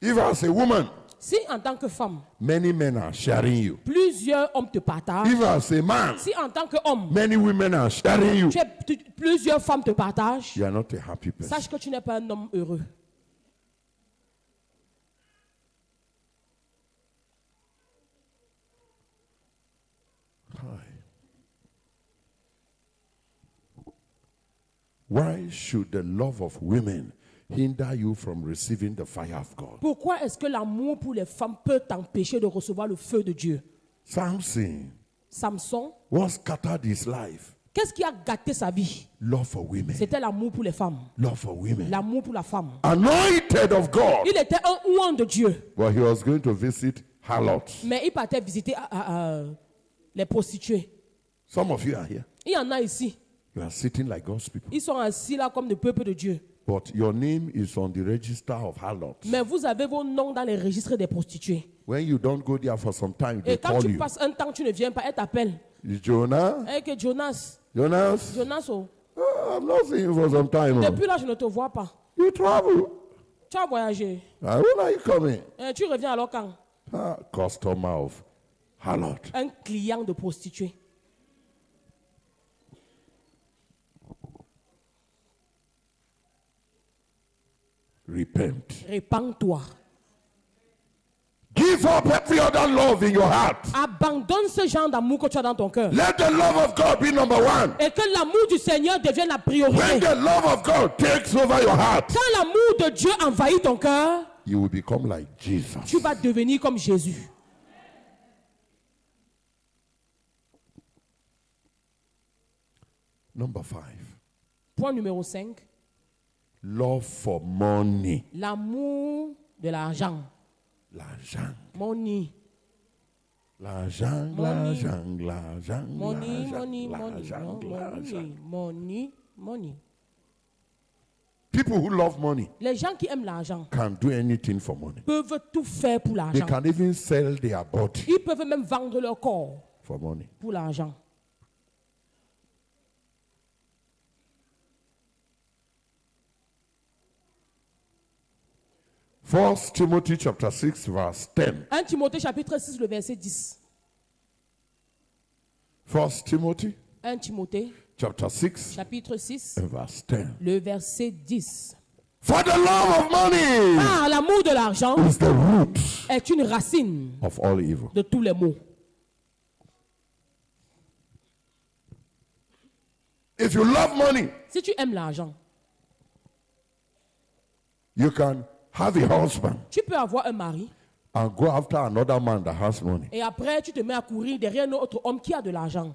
If as a woman,
Si en tant que femme,
many men are sharing you.
plusieurs hommes te partagent.
If as a man,
Si en tant qu'homme,
many women are sharing you.
plusieurs femmes te partagent,
You are not a happy person.
sache que tu n'es pas un homme heureux.
Why should the love of women hinder you from receiving the fire of God?
Pourquoi est-ce que l'amour pour les femmes peut t'empêcher de recevoir le feu de Dieu?
Samson,
Samson,
what scattered his life?
qu'est-ce qui a gâté sa vie?
Love for women.
C'était l'amour pour les femmes.
Love for women.
L'amour pour la femme.
Anointed of God.
Il était un ouan de Dieu,
But he was going to visit harlots.
mais il partait visiter les prostituées.
Some of you are here.
Il y en a ici.
You are sitting like God's people.
Ils sont assis là comme le peuple de Dieu.
But your name is on the register of harlots.
Mais vous avez vos noms dans les registres des prostituées.
When you don't go there for some time, they
Et quand
call
tu
you.
passes un temps, tu ne viens pas, elle t'appelle.
Jonah?
Et que Jonas,
Jonas?
oh,
I'm not seeing you for some time.
depuis là, je ne te vois pas.
You travel.
Tu as voyagé.
When are you coming?
Et tu reviens alors quand?
Customer of harlot.
Un client de prostituée.
Repent.
Répands-toi.
Give up every other love in your heart.
Abandonne ce genre d'amour que tu as dans ton cœur.
Let the love of God be number one.
Et que l'amour du Seigneur devienne la
When
priorité.
the love of God takes over your heart,
Quand l'amour de Dieu envahit ton cœur,
you will become like Jesus.
tu vas devenir comme Jésus.
Number 5.
Point numéro 5.
Love for money.
L'amour de l'argent.
L'argent.
Money.
L'argent,
Money.
l'argent, l'argent,
Money,
l'argent,
money, money,
l'argent, l'argent.
money, money.
People who love money
Les gens qui aiment l'argent
can do anything for money.
peuvent tout faire pour
They
l'argent.
can even sell their body
Ils peuvent même vendre leur corps
for money.
pour l'argent.
1 Timothy chapter 6 verse 10.
1 Timothée chapitre 6, le verset 10.
1 Timothy
1 Timothée
chapter 6
chapitre 6,
and verse 10.
le verset 10.
For the love of money
Car l'amour de l'argent
is the root
est une racine
of all evil.
de tous les maux.
If you love money,
Si tu aimes l'argent,
you can have a husband
tu peux avoir un mari
and go after another man that has money.
et après tu te mets à courir derrière un autre homme qui a de l'argent.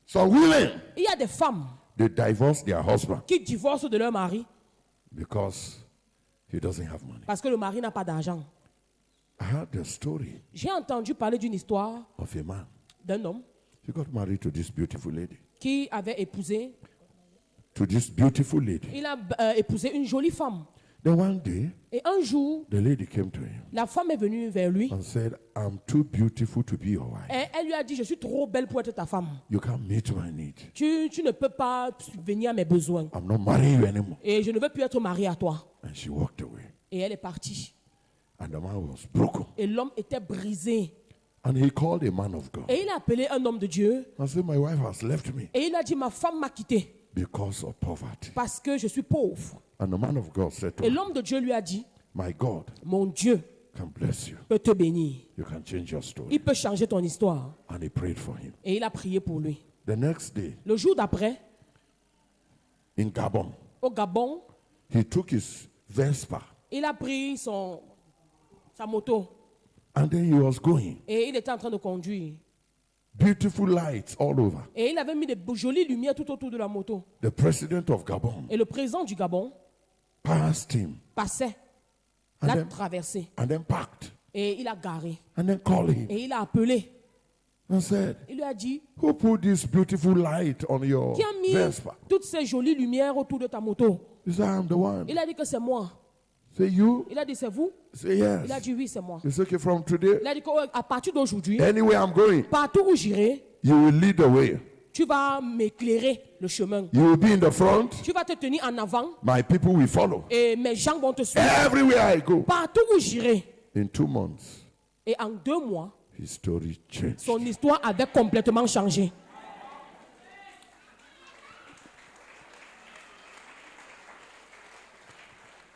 Some women,
Il y a des femmes
they divorce their husband
qui divorcent de leur mari
because he doesn't have money.
parce que le mari n'a pas d'argent.
I heard the story
J'ai entendu parler d'une histoire
of a man.
d'un homme
He got married to this beautiful lady.
qui avait épousé,
To this beautiful lady.
il a épousé une jolie femme.
Then one day,
Et un jour,
the lady came to him
la femme est venue vers lui
and said, I'm too beautiful to be your wife.
et elle lui a dit, je suis trop belle pour être ta femme.
You can't meet my need.
Tu ne peux pas subvenir à mes besoins.
I'm not marrying you anymore.
Et je ne veux plus être mariée à toi.
And she walked away.
Et elle est partie.
And the man was broken.
Et l'homme était brisé.
And he called a man of God
Et il a appelé un homme de Dieu.
and said, my wife has left me
Et il a dit, ma femme m'a quitté
because of poverty.
parce que je suis pauvre.
And the man of God said to
Et
him,
l'homme de Dieu lui a dit,
my God
mon Dieu
can bless you.
peut te bénir.
You can change your story.
Il peut changer ton histoire.
And he prayed for him.
Et il a prié pour lui.
The next day,
Le jour d'après,
in Gabon,
au Gabon,
he took his Vespa
il a pris sa moto
and then he was going.
et il était en train de conduire.
Beautiful lights all over.
Et il avait mis des jolies lumières tout autour de la moto.
The president of Gabon
Et le président du Gabon
passed him
passait,
And
l'a
then-
traversé
and then parked
et il a garé.
and then called him
Et il a appelé.
and said,
Il lui a dit,
who put this beautiful light on your
qui a mis
Vespa?
toutes ces jolies lumières autour de ta moto?
He said, I'm the one.
Il a dit que c'est moi.
Say, you?
Il a dit, c'est vous?
Say,
Il a
yes.
dit, oui, c'est moi.
He said, okay, from today,
Il a dit qu'à partir d'aujourd'hui,
anywhere I'm going,
partout où j'irai,
you will lead the way.
tu vas m'éclairer le chemin.
You will be in the front.
Tu vas te tenir en avant
My people will follow.
et mes gens vont te suivre.
Everywhere I go.
Partout où j'irai.
In 2 months,
Et en 2 mois,
his story changed.
son histoire avait complètement changé.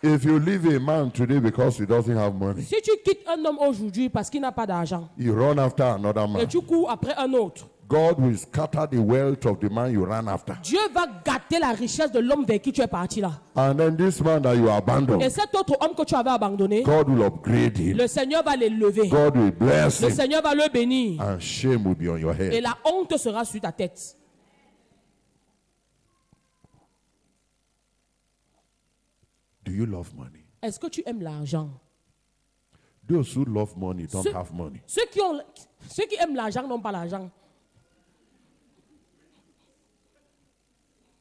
If you leave a man today because he doesn't have money,
Si tu quittes un homme aujourd'hui parce qu'il n'a pas d'argent
you run after another
et
man,
tu cours après un autre,
God will scatter the wealth of the man you ran after.
Dieu va gâter la richesse de l'homme vers qui tu es parti là.
And then this man that you
Et
abandoned,
cet autre homme que tu avais abandonné,
God will upgrade him.
le Seigneur va l'élever.
God will bless
Le
him.
Seigneur va le bénir.
And shame will be on your
Et
head.
la honte sera sur ta tête.
Do you love money?
Est-ce que tu aimes l'argent?
Those who love money don't
Ce-
have money.
Ceux qui aiment l'argent n'ont pas l'argent.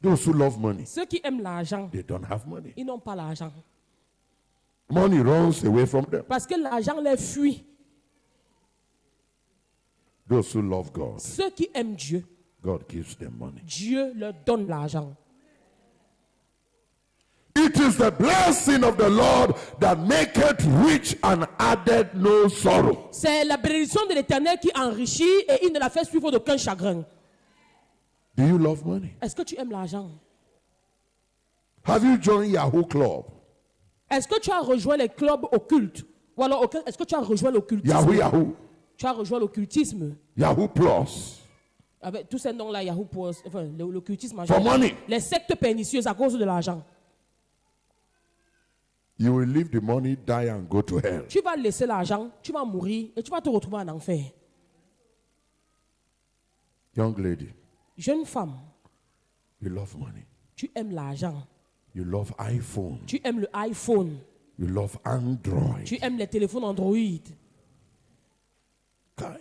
Those who love money,
Ceux qui aiment l'argent,
they don't have money.
ils n'ont pas l'argent.
Money runs away from them.
Parce que l'argent les fuit.
Those who love God,
Ceux qui aiment Dieu,
God gives them money.
Dieu leur donne l'argent.
It is the blessing of the Lord that maketh rich and added no sorrow.
C'est la bénédiction de l'Éternel qui enrichit et il ne la fait suivre d'aucun chagrin.
Do you love money?
Est-ce que tu aimes l'argent?
Have you joined Yahoo Club?
Est-ce que tu as rejoint les clubs occultes? Ou alors, est-ce que tu as rejoint l'occultisme?
Yahoo.
Tu as rejoint l'occultisme.
Yahoo Plus.
Avec tous ces noms-là, Yahoo, enfin, l'occultisme en
For
général.
money.
Les sectes pernicieuses à cause de l'argent.
You will leave the money, die and go to hell.
Tu vas laisser l'argent, tu vas mourir et tu vas te retrouver en enfer.
Young lady,
Jeune femme,
you love money.
tu aimes l'argent.
You love iPhone.
Tu aimes le iPhone.
You love Android.
Tu aimes les téléphones Android.
Guy,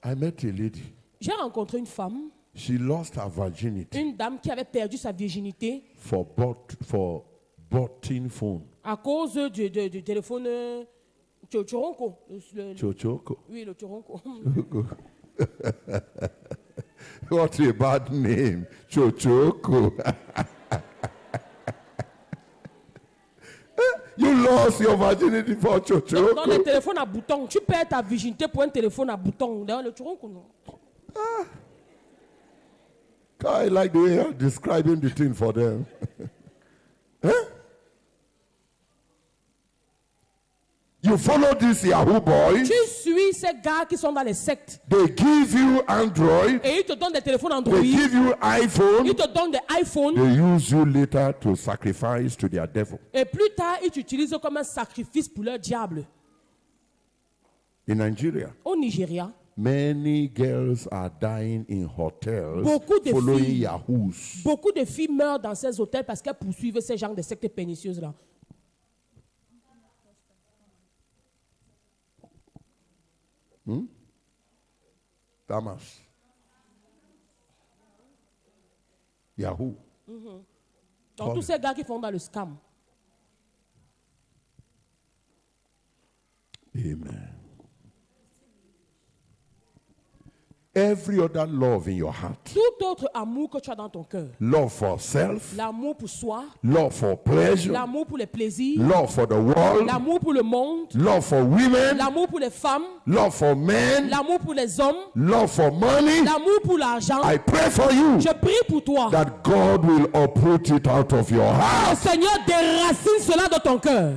I met a lady.
J'ai rencontré une femme,
She lost her virginity
une dame qui avait perdu sa virginité
for boughting phone.
à cause du téléphone Choronco.
Chochoko.
Oui, le Choronco.
What a bad name. Chochoko. You lost your virginity for
Dans les
chochoko.
téléphones à bouton, tu perds ta virginité pour un téléphone à bouton. Dans le choronko, non.
I like the way you're describing the thing for them. Huh? You follow these Yahoo boys.
Tu suis ces gars qui sont dans les sectes.
They give you Android.
Et ils te donnent des téléphones Android.
They give you iPhone.
Ils te donnent des iPhones.
They use you later to sacrifice to their devil.
Et plus tard, ils t'utilisent comme un sacrifice pour leur diable.
In Nigeria,
Au Nigeria,
many girls are dying in hotels
Beaucoup de
following
filles.
Yahoos.
beaucoup de filles meurent dans ces hôtels parce qu'elles poursuivent ces genres de sectes pernicieuses-là.
Damas. Yahoo.
Donc, tous ces gars qui font dans le scam.
Amen. Every other love in your heart,
Tout autre amour que tu as dans ton cœur,
love for self,
l'amour pour soi,
love for pleasure,
l'amour pour les plaisirs,
love for the world,
l'amour pour le monde,
love for women,
l'amour pour les femmes,
love for men,
l'amour pour les hommes,
love for money.
l'amour pour l'argent.
I pray for you
Je prie pour toi.
that God will uproot it out of your
Le
heart.
Seigneur déracine cela de ton cœur.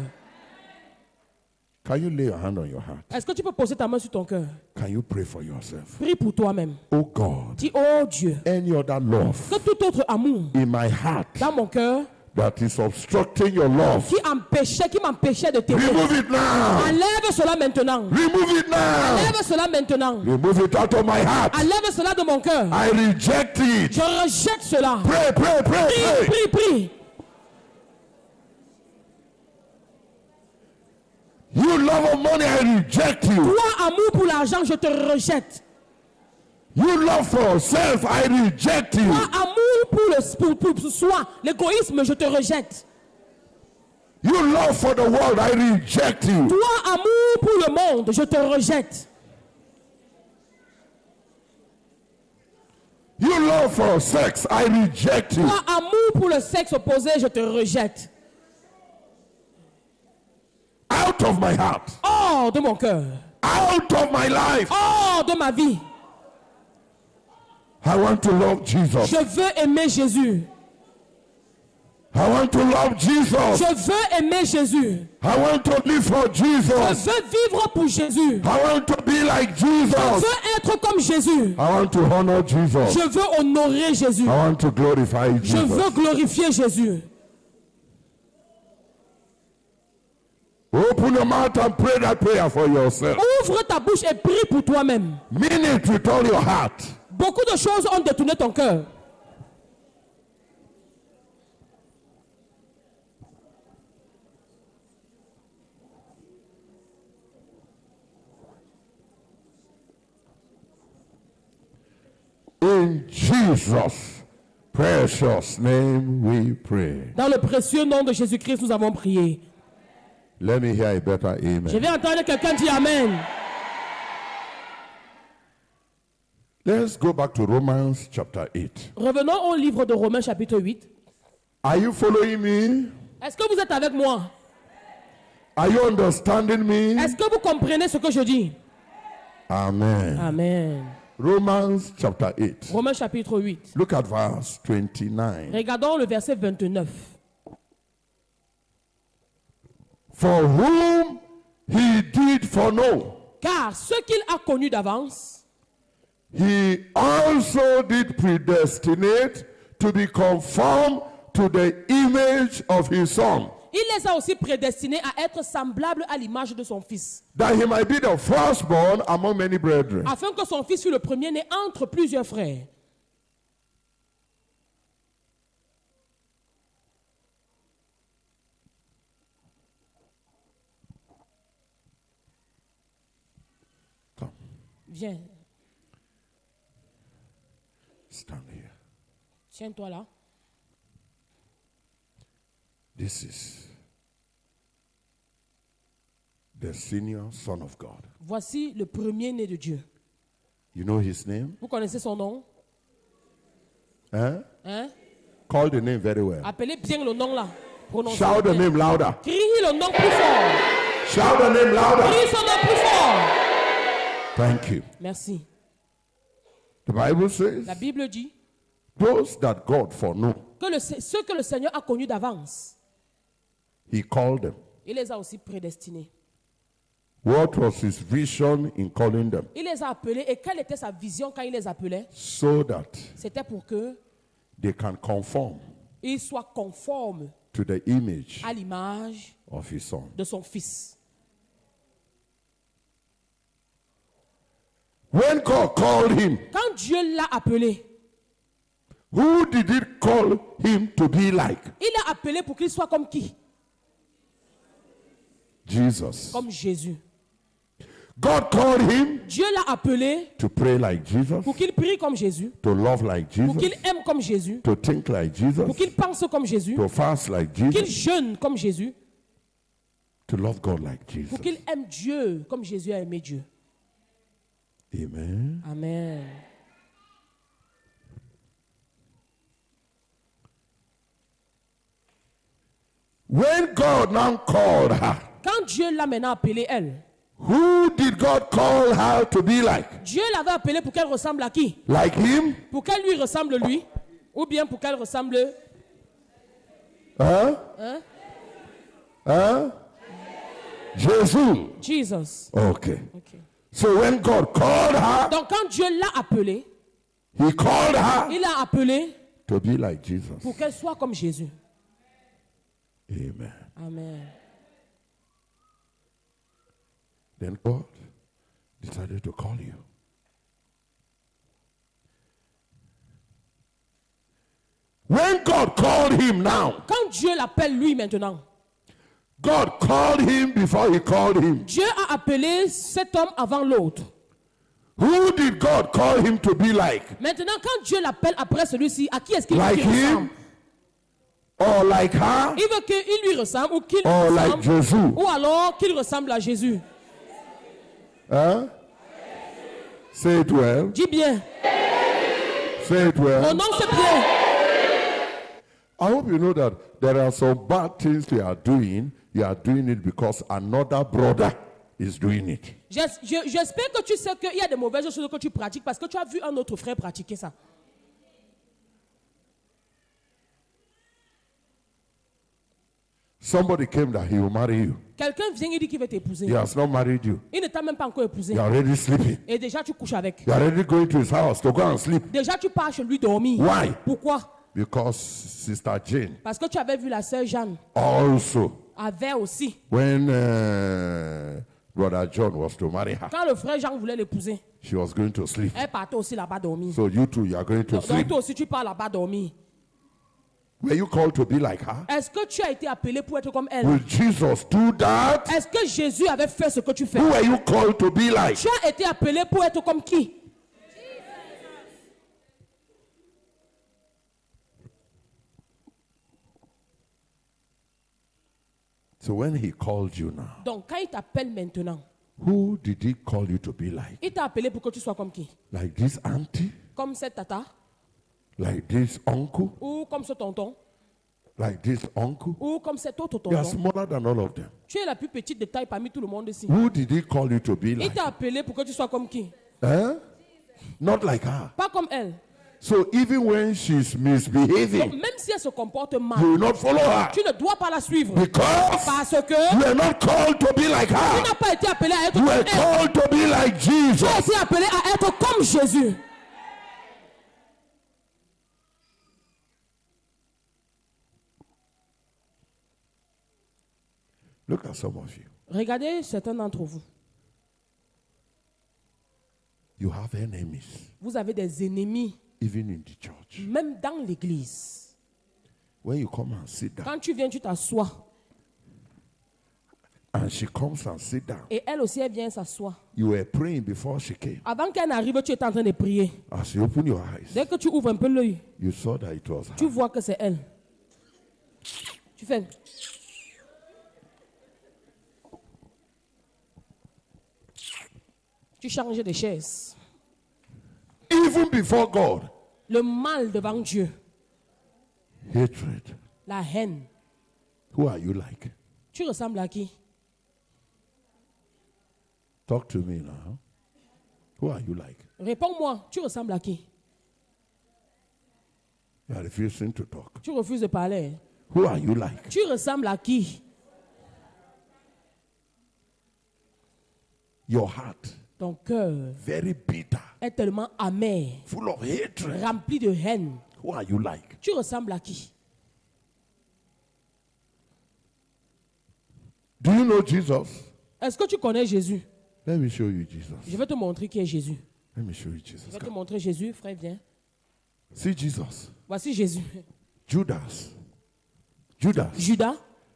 Can you lay your hand on your heart?
Est-ce que tu peux poser ta main sur ton cœur?
Can you pray for yourself?
Prie pour toi-même.
Oh God,
Dis, oh Dieu,
any other love
que tout autre amour
in my heart
dans mon cœur
that is obstructing your love,
qui m'empêchait de t'aimer,
remove it now.
enlève cela maintenant.
Remove it now.
Enlève cela maintenant.
Remove it out of my heart.
Enlève cela de mon cœur.
I reject it.
Je rejette cela.
Pray, pray, pray,
Prie,
pray.
prie, prie.
You love of money, I reject you.
Toi, amour pour l'argent, je te rejette.
You love for self, I reject you.
Toi, amour pour soi, l'égoïsme, je te rejette.
You love for the world, I reject you.
Toi, amour pour le monde, je te rejette.
You love for sex, I reject you.
Toi, amour pour le sexe opposé, je te rejette.
Out of my heart,
Hors de mon cœur.
out of my life.
Hors de ma vie.
I want to love Jesus.
Je veux aimer Jésus.
I want to love Jesus.
Je veux aimer Jésus.
I want to live for
Je
Jesus.
veux vivre pour Jésus.
I want to be like
Je
Jesus.
veux être comme Jésus.
I want to honor Jesus.
Je veux honorer Jésus.
I want to glorify
Je veux
Jesus.
glorifier Jésus.
Open your mouth and pray that prayer for yourself.
Ouvre ta bouche et prie pour toi-même.
Mean it with all your heart.
Beaucoup de choses ont détourné ton cœur.
In Jesus' precious name we pray.
Dans le précieux nom de Jésus-Christ, nous avons prié.
Let me hear a better
Je
amen.
vais entendre quelqu'un dire Amen.
Let's go back to Romans chapter 8.
Revenons au livre de Romains chapitre 8.
Are you following me?
Est-ce que vous êtes avec moi?
Are you understanding me?
Est-ce que vous comprenez ce que je dis?
Amen.
Amen.
Romans chapter 8.
Romains chapitre 8.
Look at verse 29.
Regardons le verset 29.
For whom he did foreknow,
Car ce qu'il a connu d'avance,
he also did predestinate to be conformed to the image of his son,
il les a aussi prédestinés à être semblables à l'image de son fils,
that he might be the firstborn among many brethren.
afin que son fils fût le premier-né entre plusieurs frères.
Come,
Viens,
stand here.
tiens-toi là.
This is the senior son of God.
Voici le premier-né de Dieu.
You know his name?
Vous connaissez son nom?
Huh?
Hein?
Call the name very well.
Appelez bien le nom là. Prononcez
Shout the
bien.
name louder.
Crie le nom plus fort.
Shout the name louder.
Crie son nom plus fort.
Thank you.
Merci.
The Bible says,
La Bible dit
those that God foreknow,
que ceux que le Seigneur a connus d'avance,
he called them.
il les a aussi prédestinés.
What was his vision in calling them?
Il les a appelés. Et quelle était sa vision quand il les appelait?
So that
C'était pour que
they can conform
ils soient conformes
to the image
à l'image
of his son.
de son Fils.
When God called him,
Quand Dieu l'a appelé,
who did he call him to be like?
il l'a appelé pour qu'il soit comme qui?
Jesus.
Comme Jésus.
God called him
Dieu l'a appelé
to pray like Jesus,
pour qu'il prie comme Jésus,
to love like
pour
Jesus,
qu'il aime comme Jésus,
to think like Jesus,
pour qu'il pense comme Jésus,
to fast like
qu'il
Jesus,
jeûne comme Jésus,
to love God like
pour
Jesus.
qu'il aime Dieu comme Jésus a aimé Dieu.
Amen.
Amen.
When God now called her,
Quand Dieu l'a maintenant appelée, elle,
who did God call her to be like?
Dieu l'avait appelée pour qu'elle ressemble à qui?
Like him?
Pour qu'elle lui ressemble lui, ou bien pour qu'elle ressemble...
Huh?
Hein?
Huh? Jesus.
Jesus.
Okay.
Ok.
So when God called her,
Donc quand Dieu l'a appelée,
he called her
il l'a appelée
to be like Jesus.
pour qu'elle soit comme Jésus.
Amen.
Amen.
Then God decided to call you. When God called him now,
Quand Dieu l'appelle lui maintenant,
God called him before he called him.
Dieu a appelé cet homme avant l'autre.
Who did God call him to be like?
Maintenant, quand Dieu l'appelle après celui-ci, à qui est-ce qu'il veut
Like
qu'il ressemble?
him? Or like her?
Il veut qu'il lui ressemble ou qu'il
Or like
ressemble,
Jesus?
ou alors qu'il ressemble à Jésus.
Huh? Say it well.
Dis bien,
Say it well.
mon nom c'est Pierre.
I hope you know that there are some bad things you are doing. You are doing it because another brother is doing it.
J'espère que tu sais qu'il y a des mauvaises choses que tu pratiques parce que tu as vu un autre frère pratiquer ça.
Somebody came that he will marry you.
Quelqu'un vient et dit qu'il veut t'épouser.
He has not married you.
Il ne t'a même pas encore épousé.
You are already sleeping.
Et déjà tu couches avec.
You are already going to his house to go and sleep.
Déjà tu pars chez lui dormir.
Why?
Pourquoi?
Because Sister Jane
Parce que tu avais vu la sœur Jeanne
also,
avait aussi.
when Brother John was to marry her,
Quand le frère Jean voulait l'épouser,
she was going to sleep.
elle partait aussi là-bas dormir.
So you too, you are going to
Donc
sleep.
toi aussi tu pars là-bas dormir.
Were you called to be like her?
Est-ce que tu as été appelé pour être comme elle?
Will Jesus do that?
Est-ce que Jésus avait fait ce que tu fais?
Who were you called to be like?
Tu as été appelé pour être comme qui?
So when he called you now,
Donc quand il t'appelle maintenant,
who did he call you to be like?
il t'a appelé pour que tu sois comme qui?
Like this auntie?
Comme cette tata?
Like this uncle?
Ou comme ce tonton?
Like this uncle?
Ou comme cet autre
You are
tonton?
smaller than all of them.
Tu es la plus petite de taille parmi tout le monde ici.
Who did he call you to be
Il
like?
t'a appelé pour que tu sois comme qui?
Huh? Not like her.
Pas comme elle.
So even when she's
Donc,
misbehaving,
même si elle se comporte mal,
you will not follow her
tu ne dois pas la suivre.
because
Parce que
you are not called to be like
tu
her.
n'as pas été appelé à être
You
comme
are
elle.
called to be like
Tu as
Jesus.
été appelé à être comme Jésus.
Look at some of you.
Regardez certains d'entre vous.
You have enemies,
Vous avez des ennemis,
even in the church.
même dans l'église.
When you come and sit down,
Quand tu viens, tu t'assois.
and she comes and sit down,
Et elle aussi, elle vient s'asseoir.
you were praying before she came.
Avant qu'elle n'arrive, tu étais en train de prier.
As you open your eyes,
Dès que tu ouvres un peu l'œil,
you saw that it was
tu
her.
vois que c'est elle. Tu fais. Tu changes de chaise.
Even before God,
Le mal devant Dieu,
hatred,
la haine,
Who are you like?
Tu ressembles à qui?
Talk to me now. Who are you like?
Réponds-moi, tu ressembles à qui?
You are refusing to talk.
Tu refuses de parler.
Who are you like?
Tu ressembles à qui?
Your heart,
Ton cœur
very bitter,
est tellement amer,
full of hatred.
rempli de haine.
Who are you like?
Tu ressembles à qui?
Do you know Jesus?
Est-ce que tu connais Jésus?
Let me show you Jesus.
Je vais te montrer qui est Jésus.
Let me show you Jesus.
Je vais te
Come.
montrer Jésus, frère, viens.
See Jesus.
Voici Jésus.
Judas
Judas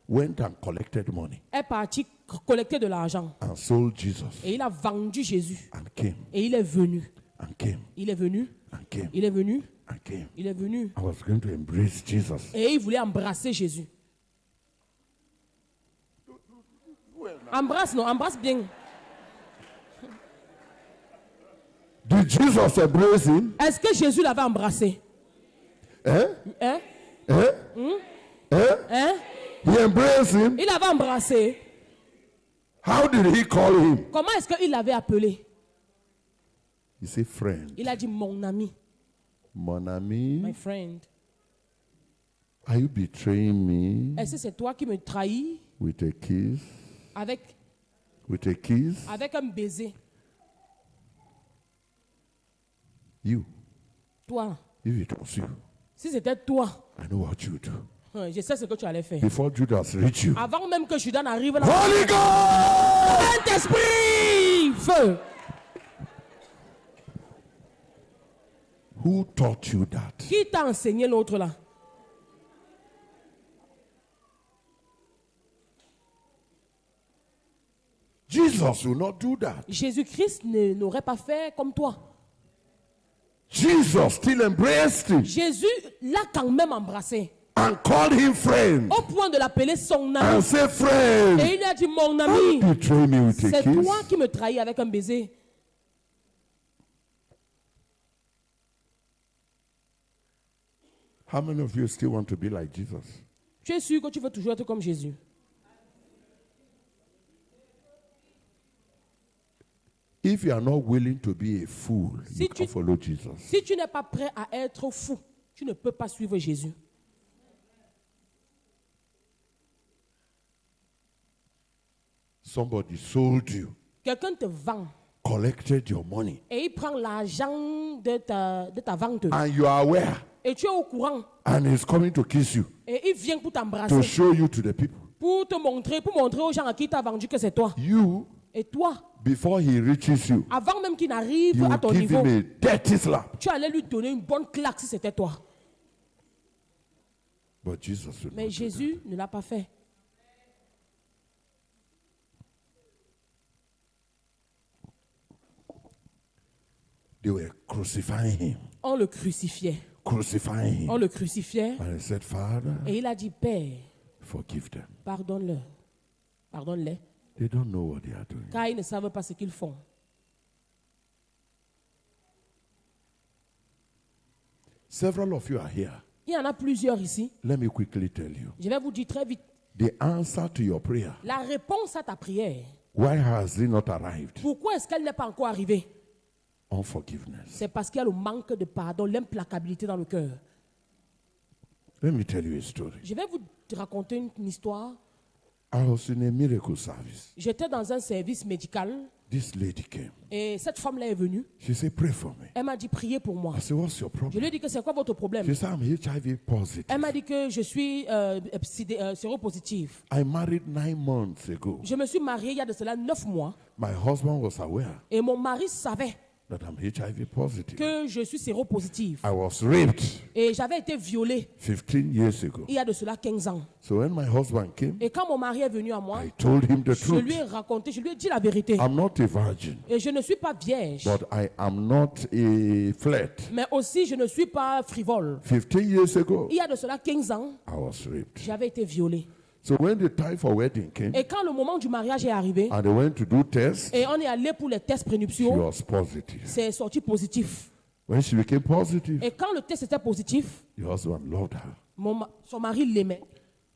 went and collected money
est parti collecter de l'argent.
and sold Jesus
Et il a vendu Jésus.
and came
Et il est venu.
and came
Il est venu.
and came
Il est venu.
and came.
Il est venu.
I was going to embrace Jesus.
Et il voulait embrasser Jésus. Embrasse, non, embrasse bien.
Did Jesus embrace him?
Est-ce que Jésus l'avait embrassé?
Eh?
Hein?
Eh? Eh?
Hein?
He embraced him.
Il l'avait embrassé.
How did he call him?
Comment est-ce qu'il l'avait appelé?
He said, friend.
Il a dit mon ami.
Mon
My
ami,
friend.
are you betraying me
Est-ce que c'est toi qui me trahis
with a kiss?
avec
With a kiss?
un baiser?
You.
Toi.
If it was you,
Si c'était toi,
I know what you do.
je sais ce que tu allais faire.
Before Judas reached you.
Avant même que Judas n'arrive là.
Holy God!
Saint-Esprit! Feu!
Who taught you that?
Qui t'a enseigné l'autre là?
Jesus will not do that.
Jésus-Christ n'aurait pas fait comme toi.
Jesus still embraced him
Jésus l'a quand même embrassé.
and called him friend
Au point de l'appeler son ami.
and said, friend,
Et il lui a dit, mon
how
ami,
you betray me with a
c'est toi
kiss?
qui me trahis avec un baiser.
How many of you still want to be like Jesus?
Tu es sûr que tu veux toujours être comme Jésus?
If you are not willing to be a fool,
Si
you
tu-
can't follow Jesus.
Si tu n'es pas prêt à être fou, tu ne peux pas suivre Jésus.
Somebody sold you,
Quelqu'un te vend
collected your money,
et il prend l'argent de ta vente.
and you are aware,
Et tu es au courant.
and he's coming to kiss you
Et il vient pour
to
t'embrasser.
show you to the people.
Pour montrer aux gens à qui tu as vendu que c'est toi.
You,
Et toi,
before he reaches you,
avant même qu'il n'arrive
you
à
will
ton
give
niveau,
him a dirty slap.
tu allais lui donner une bonne claque si c'était toi.
But Jesus will
Mais
not do
Jésus ne l'a pas fait.
that. They were crucifying him,
On le crucifiait.
crucifying
On
him.
le crucifiait.
And he said, Father,
Et il a dit, Père,
forgive them.
pardonne-le. Pardonne-les.
They don't know what they are doing.
Car ils ne savent pas ce qu'ils font.
Several of you are here.
Il y en a plusieurs ici.
Let me quickly tell you.
Je vais vous dire très vite.
The answer to your prayer,
La réponse à ta prière,
why has it not arrived?
pourquoi est-ce qu'elle n'est pas encore arrivée?
Unforgiveness.
C'est parce qu'il y a le manque de pardon, l'implacabilité dans le cœur.
Let me tell you a story.
Je vais vous raconter une histoire.
I was in a miracle service.
J'étais dans un service médical
This lady came.
et cette femme-là est venue.
She said, pray for me.
Elle m'a dit, priez pour moi.
I said, what's your
Je
problem?
lui ai dit que c'est quoi votre problème?
She said, I'm HIV positive.
Elle m'a dit que je suis séropositive.
I married 9 months ago.
Je me suis mariée il y a de cela 9 mois
My husband was aware
et mon mari savait
that I'm HIV positive.
que je suis séropositive.
I was raped
Et j'avais été violée
15 years ago.
il y a de cela 15 ans.
So when my husband came,
Et quand mon mari est venu à moi,
I told him the
je lui ai
truth.
raconté, je lui ai dit la vérité.
I'm not a virgin,
Et je ne suis pas vierge,
but I am not a flirt.
mais aussi je ne suis pas frivole.
15 years ago,
Il y a de cela 15 ans,
I was raped.
j'avais été violée.
So when the time for wedding came,
Et quand le moment du mariage est arrivé,
and they went to do tests,
et on est allé pour les tests
she
prénuptiaux,
was positive.
c'est sorti positif.
When she became positive,
Et quand le test était positif,
the husband loved her.
son mari l'aimait.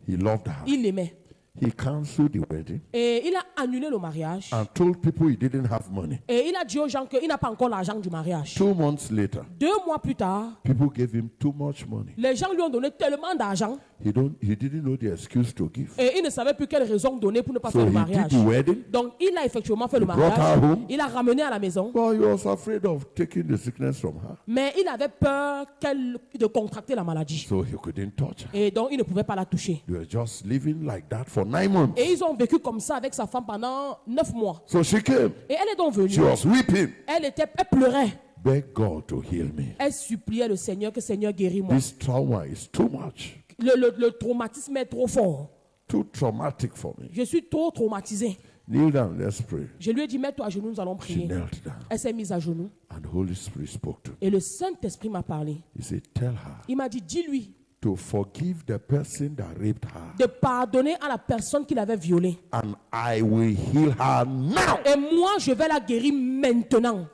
He loved her.
Il l'aimait.
He canceled the wedding
Et il a annulé le mariage.
and told people he didn't have money.
Et il a dit aux gens qu'il n'a pas encore l'argent du mariage.
2 months later,
2 mois plus tard,
people gave him too much money.
les gens lui ont donné tellement d'argent
He didn't know the excuse to give.
et il ne savait plus quelle raison donner pour ne pas
So
faire le
he did
mariage.
the wedding,
Donc il a effectivement fait le
brought her
mariage.
home.
Il a ramené à la maison.
but he was afraid of taking the sickness from her.
Mais il avait peur de contracter la maladie.
So he couldn't touch her.
Et donc il ne pouvait pas la toucher.
They were just living like that for 9 months.
Et ils ont vécu comme ça avec sa femme pendant 9 mois.
So she came.
Et elle est donc
She
venue.
was weeping.
Elle pleurait.
Beg God to heal me.
Elle suppliait le Seigneur que Seigneur guéris-moi.
This trauma is too much.
Le traumatisme est trop fort.
Too traumatic for me.
Je suis trop traumatisé.
Kneel down, let's pray.
Je lui ai dit, mets-toi à genoux, nous allons
She
prier.
knelt down.
Elle s'est mise à genoux.
And the Holy Spirit spoke to me.
Et le Saint-Esprit m'a parlé.
He said, tell her
Il m'a dit, dis-lui
to forgive the person that raped her.
de pardonner à la personne qui l'avait violée.
And I will heal her now.
Et moi, je vais la guérir maintenant.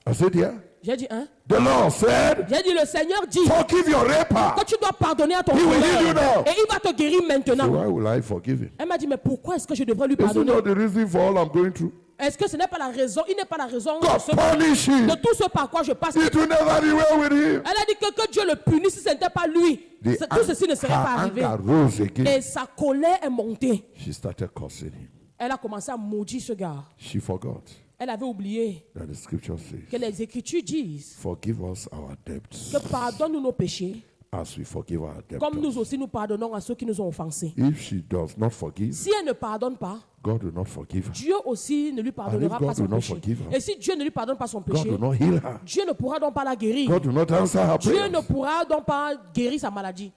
I said, yeah.
J'ai dit, hein?
The Lord said,
J'ai dit, le Seigneur dit
forgive your raper.
que tu dois pardonner à ton
He will heal you
violeur.
now.
Et il va te guérir
So
maintenant.
why will I forgive him?
Elle m'a dit, mais pourquoi est-ce que je devrais lui
Is it
pardonner?
not the reason for all I'm going through?
Est-ce que ce n'est pas la raison? Il n'est pas la raison
God punish him.
de tout ce par quoi je passe.
It will never be well with him.
Elle a dit que Dieu le punisse si ce n'était pas lui. Tout ceci ne serait pas
her
arrivé.
anger rose again.
Et sa colère est montée.
She started cursing him.
Elle a commencé à maudire ce gars.
She forgot
Elle avait oublié
that the scripture
que
says,
les Écritures disent
forgive us our debts
que pardonne-nous nos péchés,
as we forgive our
comme nous
debtors.
aussi nous pardonnons à ceux qui nous ont offensés.
If she does not forgive,
Si elle ne pardonne pas,
God will not forgive her.
Dieu aussi ne lui pardonnera
God
pas son
will not
péché.
forgive her,
Et si Dieu ne lui pardonne pas son
God
péché,
will not heal her.
Dieu ne pourra donc pas la guérir.
God will not answer her
Dieu ne
prayers.
pourra donc pas guérir sa maladie.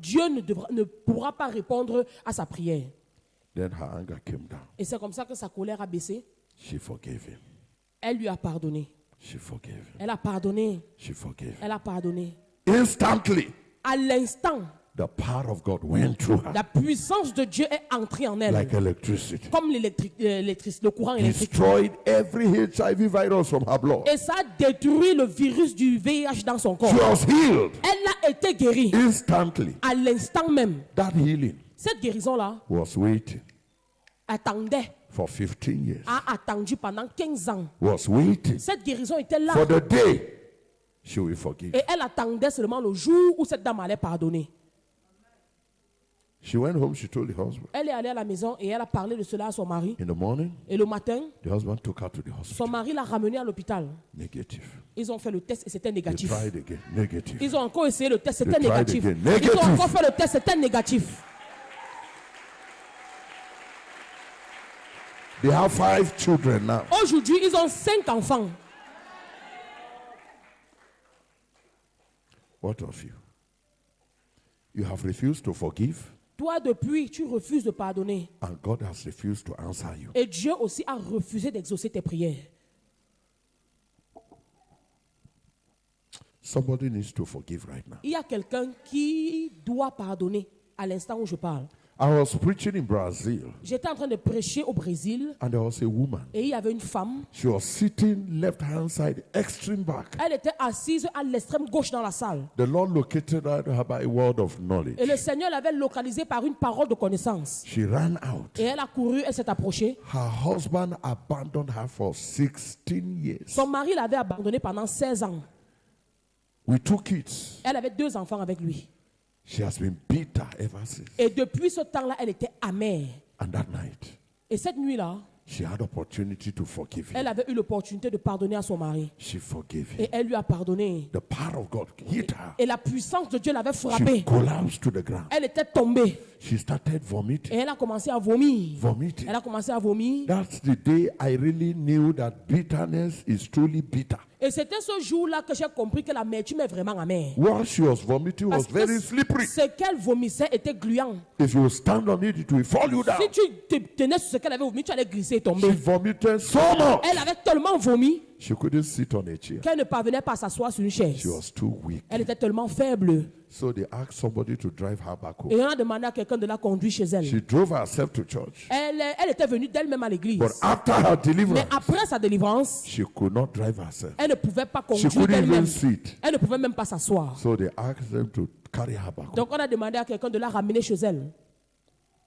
Dieu ne pourra pas répondre à sa prière.
Then her anger came down.
Et c'est comme ça que sa colère a baissé.
She forgave him.
Elle lui a pardonné.
She forgave him.
Elle a pardonné.
She forgave him.
Elle a pardonné.
Instantly,
À l'instant,
the power of God went through her
la puissance de Dieu est entrée en elle.
like electricity.
Comme le courant électrique.
Destroyed every HIV virus from her blood.
Et ça a détruit le virus du VIH dans son corps.
She was healed
Elle a été guérie.
instantly.
À l'instant même.
That healing
Cette guérison-là
was waiting
attendait.
for 15 years.
A attendu pendant 15 ans.
Was waiting
Cette guérison était là.
for the day she will forgive.
Et elle attendait seulement le jour où cette dame allait pardonner.
She went home, she told the husband.
Elle est allée à la maison et elle a parlé de cela à son mari.
In the morning,
Et le matin,
the husband took her to the
son
hospital.
mari l'a ramenée à l'hôpital.
Negative.
Ils ont fait le test et c'était
They
négatif.
tried again. Negative.
Ils ont encore essayé le test, c'était
They tried
négatif.
again.
Ils ont
Negative.
encore fait le test, c'était négatif.
They have 5 children now.
Aujourd'hui, ils ont 5 enfants.
What of you? You have refused to forgive,
Toi, depuis, tu refuses de pardonner.
and God has refused to answer you.
Et Dieu aussi a refusé d'exaucer tes prières.
Somebody needs to forgive right now.
Il y a quelqu'un qui doit pardonner à l'instant où je parle.
I was preaching in Brazil,
J'étais en train de prêcher au Brésil
and there was a woman.
et il y avait une femme.
She was sitting left hand side, extreme back.
Elle était assise à l'extrême gauche dans la salle.
The Lord located her by a word of
Et le
knowledge.
Seigneur l'avait localisée par une parole de connaissance.
She ran out.
Et elle a couru, elle s'est approchée.
Her husband abandoned her for 16 years
Son mari l'avait abandonnée pendant 16 ans.
with 2 kids.
Elle avait 2 enfants avec lui.
She has been bitter ever since.
Et depuis ce temps-là, elle était amère.
And that night,
Et cette nuit-là,
she had opportunity to forgive him.
elle avait eu l'opportunité de pardonner à son mari.
She forgave him.
Et elle lui a pardonné.
The power of God hit her.
Et la puissance de Dieu l'avait
She
frappée.
collapsed to the ground.
Elle était tombée.
She started
Et
vomiting.
elle a commencé à vomir.
Vomiting.
Elle a commencé à vomir.
That's the day I really knew that bitterness is truly bitter.
Et c'était ce jour-là que j'ai compris que l'amertume est vraiment amère.
What she was vomiting was
Parce que
very slippery.
ce qu'elle vomissait était gluant.
If you stand on it, it will fall you down.
Si tu te tenais sur ce qu'elle avait vomi, tu allais glisser et
She
tomber.
vomited so much.
Elle avait tellement vomi
She couldn't sit on a chair.
qu'elle ne parvenait pas à s'asseoir sur une chaise.
She was too weak.
Elle était tellement faible.
So they asked somebody to drive her back
Et
home.
on a demandé à quelqu'un de la conduire chez elle.
She drove herself to church.
Elle était venue d'elle-même à l'église.
But after her
Mais
deliverance,
après sa délivrance,
she could not drive herself.
elle ne pouvait pas
She
conduire
couldn't even
d'elle-même.
sit.
Elle ne pouvait même pas s'asseoir.
So they asked them to carry her back home.
Donc on a demandé à quelqu'un de la ramener chez elle.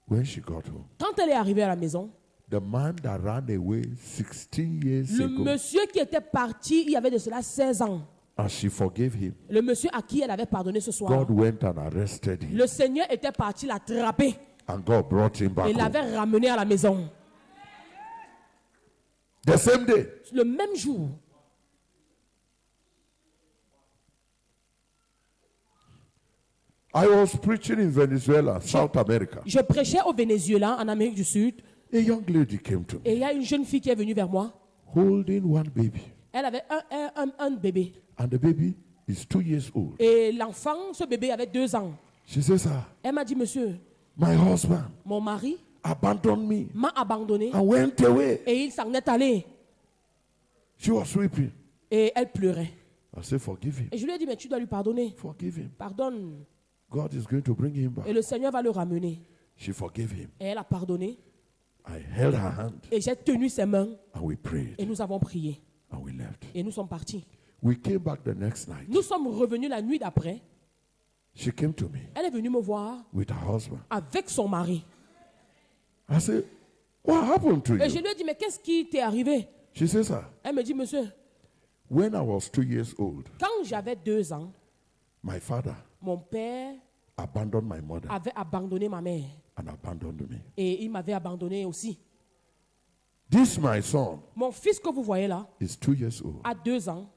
When she got home,
Quand elle est arrivée à la maison,
the man that ran away 16 years
le
ago,
monsieur qui était parti, il y avait de cela 16 ans.
as she forgave him,
Le monsieur à qui elle avait pardonné ce soir.
God went and arrested him.
Le Seigneur était parti l'attraper
And God brought him back
et
home.
l'avait ramené à la maison.
The same day.
Le même jour,
I was preaching in Venezuela, South America.
je prêchais au Venezuela, en Amérique du Sud,
A young lady came to me,
et il y a une jeune fille qui est venue vers moi.
holding one baby.
Elle avait un bébé.
And the baby is 2 years old.
Et l'enfant, ce bébé avait 2 ans.
She says, sir,
Elle m'a dit, monsieur,
my husband
mon mari
abandoned me
m'a abandonné
and went away.
et il s'en est allé.
She was weeping.
Et elle pleurait.
I said, forgive him.
Et je lui ai dit, mais tu dois lui pardonner.
Forgive him.
Pardonne.
God is going to bring him back.
Et le Seigneur va le ramener.
She forgave him.
Et elle a pardonné.
I held her hand
Et j'ai tenu ses mains.
and we prayed
Et nous avons prié.
and we left.
Et nous sommes partis.
We came back the next night.
Nous sommes revenus la nuit d'après.
She came to me
Elle est venue me voir
with her husband.
avec son mari.
I said, what happened to
Et je
you?
lui ai dit, mais qu'est-ce qui t'est arrivé?
She says, sir,
Elle me dit, monsieur,
when I was 2 years old,
quand j'avais 2 ans,
my father
mon père
abandoned my mother
avait abandonné ma mère.
and abandoned me.
Et il m'avait abandonné aussi.
This, my son,
Mon fils que vous voyez là
is 2 years old.
a 2 ans.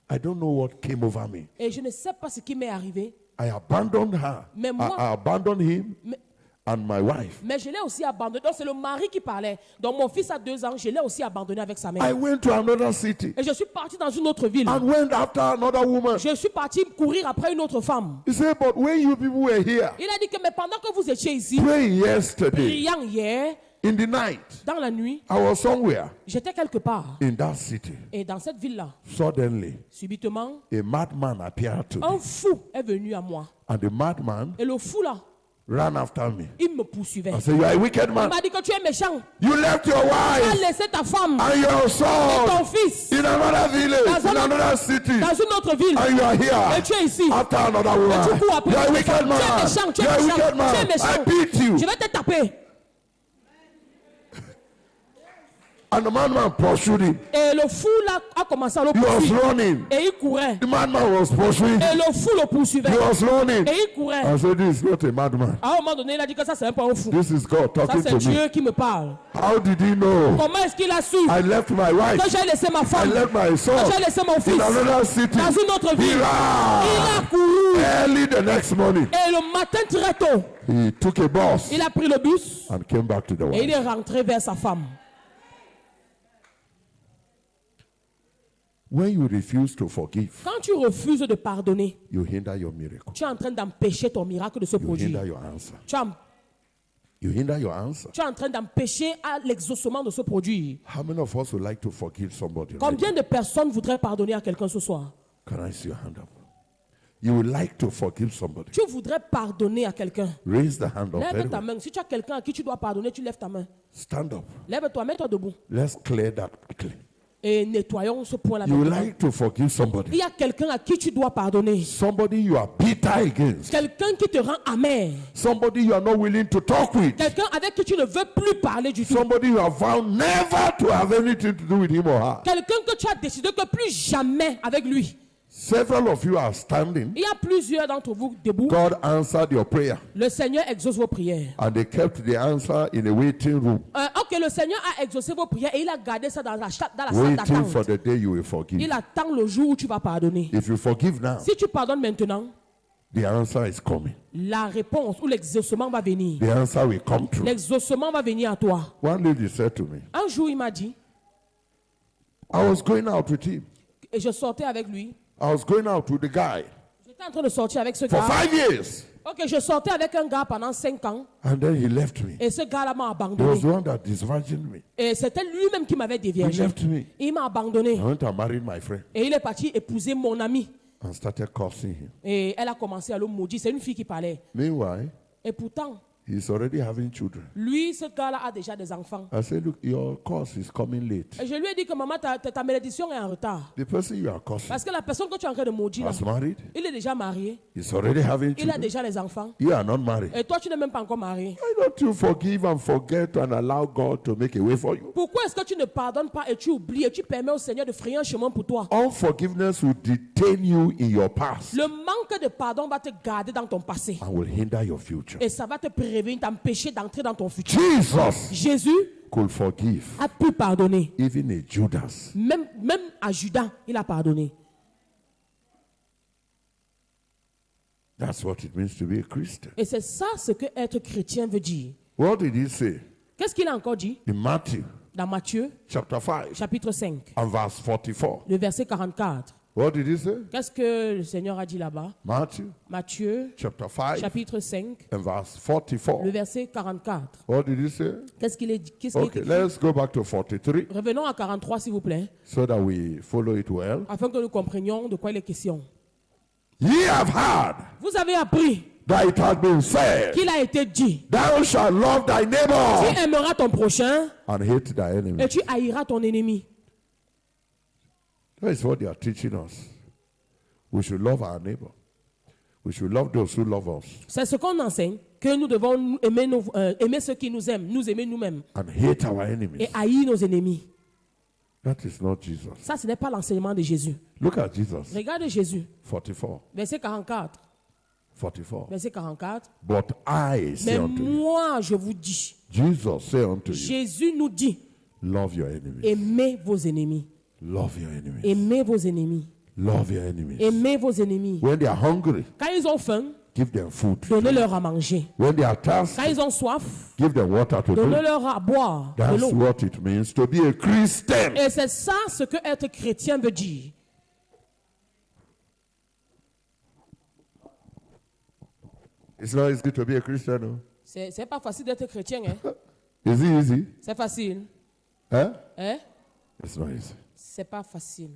I don't know what came over me.
Et je ne sais pas ce qui m'est arrivé.
I abandoned her.
Mais moi-
I abandoned him
Mais,
and my wife.
mais je l'ai aussi abandonné. Donc c'est le mari qui parlait. Donc mon fils a 2 ans. Je l'ai aussi abandonné avec sa
I
mère.
went to another city
Et je suis parti dans une autre ville.
and went after another woman.
Je suis parti courir après une autre femme.
He said, but when you people were here
Il a dit que mais pendant que vous étiez ici,
praying yesterday
priant hier,
in the night,
dans la nuit,
I was somewhere
j'étais quelque part.
in that city.
Et dans cette ville-là,
Suddenly,
subitement,
a madman appeared to
un
me.
fou est venu à moi.
And the madman
Et le fou là,
ran after me.
il me poursuivait.
I said, you are a wicked
Il
man.
m'a dit que tu es méchant.
You left your
Tu as
wife
laissé ta femme
and your
et
son
ton fils
in another village,
Dans
in
un-
another city,
dans une autre ville.
and you are
Et
here
tu es ici.
after another woman.
Et tu cours après
You are a
une autre
wicked
femme.
man.
Tu es méchant, tu
You
es
are a
méchant,
wicked
tu es
man. I
méchant.
beat you.
Je vais te taper.
And the madman pursued him.
Et le fou là a commencé à le
He was
poursuivre.
running.
Et il courait.
The madman was pursuing
Et
him.
le fou le poursuivait.
He was running.
Et il courait.
I said, this is not a madman.
À un moment donné, il a dit que ça, c'est un peu un fou.
This is God
Ça,
talking
c'est
to me.
Dieu qui me parle.
How did he know?
Comment est-ce qu'il a su
I left my
que
wife.
j'ai laissé ma
I
femme,
left my son
que j'ai laissé mon fils
in another city.
dans une autre
He
ville? Il
ran.
a couru.
Early the next morning,
Et le matin très tôt,
he took a bus
il a pris le bus
and came back to the
et il est
wife.
rentré vers sa femme.
When you refuse to forgive,
Quand tu refuses de pardonner,
you hinder your miracle.
tu es en train d'empêcher ton miracle de se
You hinder
produire.
your answer.
Tu
You hinder your answer.
es en train d'empêcher à l'exaucement de se produire.
How many of us would like to forgive somebody?
Combien
Right
de personnes voudraient pardonner à quelqu'un ce soir?
now? Can I see your hand up? You would like to forgive somebody.
Tu voudrais pardonner à quelqu'un.
Raise the hand up.
Lève
Very
ta
well.
main. Si tu as quelqu'un à qui tu dois pardonner, tu lèves ta main.
Stand up.
Lève-toi, mets-toi debout.
Let's clear that quickly.
Et nettoyons ce point-là.
You would
maintenant.
like to forgive
Il
somebody.
y a quelqu'un à qui tu dois pardonner.
Somebody you are bitter against.
Quelqu'un qui te rend amer.
Somebody you are not willing to talk with.
Quelqu'un avec qui tu ne veux plus parler du tout.
Somebody you have vowed never to have anything to do with him or her.
Quelqu'un que tu as décidé que plus jamais avec lui.
Several of you are standing.
Il y a plusieurs d'entre vous debout.
God answered your prayer.
Le Seigneur exauce vos prières.
And they kept the answer in a waiting room,
Ok, le Seigneur a exaucé vos prières et il a gardé ça dans la salle
waiting for
d'attente.
the day you will forgive.
Il attend le jour où tu vas pardonner.
If you forgive now,
Si tu pardonnes maintenant,
the answer is coming.
la réponse ou l'exaucement va venir.
The answer will come true.
L'exaucement va venir à toi.
One lady said to me,
Un jour, il m'a dit,
I was going out with him.
et je sortais avec lui.
I was going out with the guy
J'étais en train de sortir avec ce
for
gars.
5 years.
Ok, je sortais avec un gars pendant 5 ans.
And then he left me.
Et ce gars-là m'a
He was
abandonné.
the one that disvirgined me.
Et c'était lui-même qui m'avait
He
déviergé.
left me.
Il m'a abandonné.
I went and married my friend
Et il est parti épouser mon ami.
and started cursing him.
Et elle a commencé à le maudire. C'est une fille qui parlait.
Meanwhile,
Et pourtant,
He's already having children.
Lui, ce gars-là a déjà des enfants.
I said, look, your curse is coming late.
Et je lui ai dit que maman, ta malédiction est en retard.
The person you are cursing
Parce que la personne que tu es en train de maudire, là,
is married.
il est déjà marié.
He's already having
Il a
children.
déjà les enfants.
You are not married.
Et toi, tu n'es même pas encore marié.
Why don't you forgive and forget and allow God to make a way for you?
Pourquoi est-ce que tu ne pardonnes pas et tu oublies et tu permets au Seigneur de frayer un chemin pour toi?
Unforgiveness will detain you in your past
Le manque de pardon va te garder dans ton passé.
and will hinder your future.
Et ça va te prévenir, t'empêcher d'entrer dans ton futur.
Jesus
Jésus
could forgive
a pu pardonner.
even a Judas.
Même à Judas, il a pardonné.
That's what it means to be a Christian.
Et c'est ça ce que être chrétien veut dire.
What did he say
Qu'est-ce qu'il a encore dit
in Matthew
dans Matthieu,
chapter 5
chapitre 5,
and verse 44?
le verset 44?
What did he say?
Qu'est-ce que le Seigneur a dit là-bas?
Matthew
Matthieu,
chapter 5
chapitre 5,
and verse 44.
le verset 44.
What did he say?
Qu'est-ce qu'il est dit? Qu'est-ce qu'il est
Okay,
écrit?
let's go back to 43
Revenons à 43, s'il vous plaît,
so that we follow it well.
afin que nous comprenions de quoi il est question.
Ye have heard
Vous avez appris
that it has been said,
qu'il a été dit,
thou shalt love thy
tu
neighbor
aimeras ton prochain
and hate thy
et
enemy.
tu haïras ton ennemi.
That is what they are teaching us. We should love our neighbor. We should love those who love us
C'est ce qu'on enseigne, que nous devons aimer, aimer ceux qui nous aiment, nous aimer nous-mêmes
and hate our
et
enemies.
haïr nos ennemis.
That is not Jesus.
Ça, ce n'est pas l'enseignement de Jésus.
Look at Jesus.
Regardez Jésus,
44.
verset 44.
44.
Verset 44.
But I say
Mais
unto you,
moi, je vous dis,
Jesus say unto you,
Jésus nous dit,
love your enemies.
aimez vos ennemis.
Love your enemies.
Aimez vos ennemis.
Love your enemies.
Aimez vos ennemis.
When they are hungry,
Quand ils ont faim,
give them food.
donnez-leur à manger.
When they are
Quand
thirsty,
ils ont soif,
give them water to drink.
donnez-leur à boire de
That's
l'eau.
what it means to be a Christian.
Et c'est ça ce que être chrétien veut dire.
It's not easy to be a Christian. No?
C'est pas facile d'être chrétien, hein?
Is it easy?
C'est facile.
Huh?
Hein?
It's not easy.
C'est pas facile.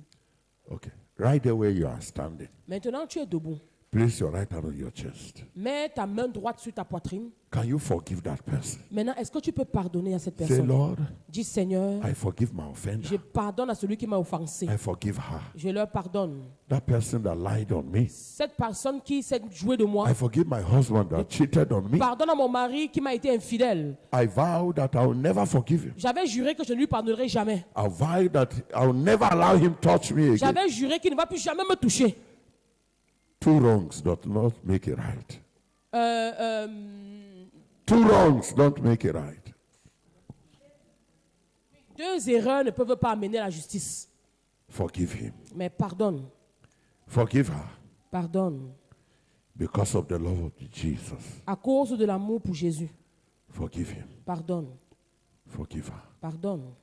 Okay. Right there where you are standing,
Maintenant, tu es debout.
place your right hand on your chest.
Mets ta main droite sur ta poitrine.
Can you forgive that person?
Maintenant, est-ce que tu peux pardonner à cette
Say,
personne?
Lord,
Dis, Seigneur,
I forgive my
je
offender.
pardonne à celui qui m'a offensé.
I forgive her.
Je leur pardonne.
That person that lied on me.
Cette personne qui s'est jouée de moi,
I forgive my husband that cheated on me.
pardonne à mon mari qui m'a été infidèle.
I vow that I will never forgive him.
J'avais juré que je ne lui pardonnerai jamais.
I vow that I will never allow him touch me again.
J'avais juré qu'il ne va plus jamais me toucher.
Two wrongs do not make it right. Two wrongs don't make it right.
Deux erreurs ne peuvent pas amener à la justice.
Forgive him.
Mais pardonne,
Forgive her
pardonne.
because of the love of Jesus.
À cause de l'amour pour Jésus,
Forgive him.
pardonne,
Forgive her.
pardonne.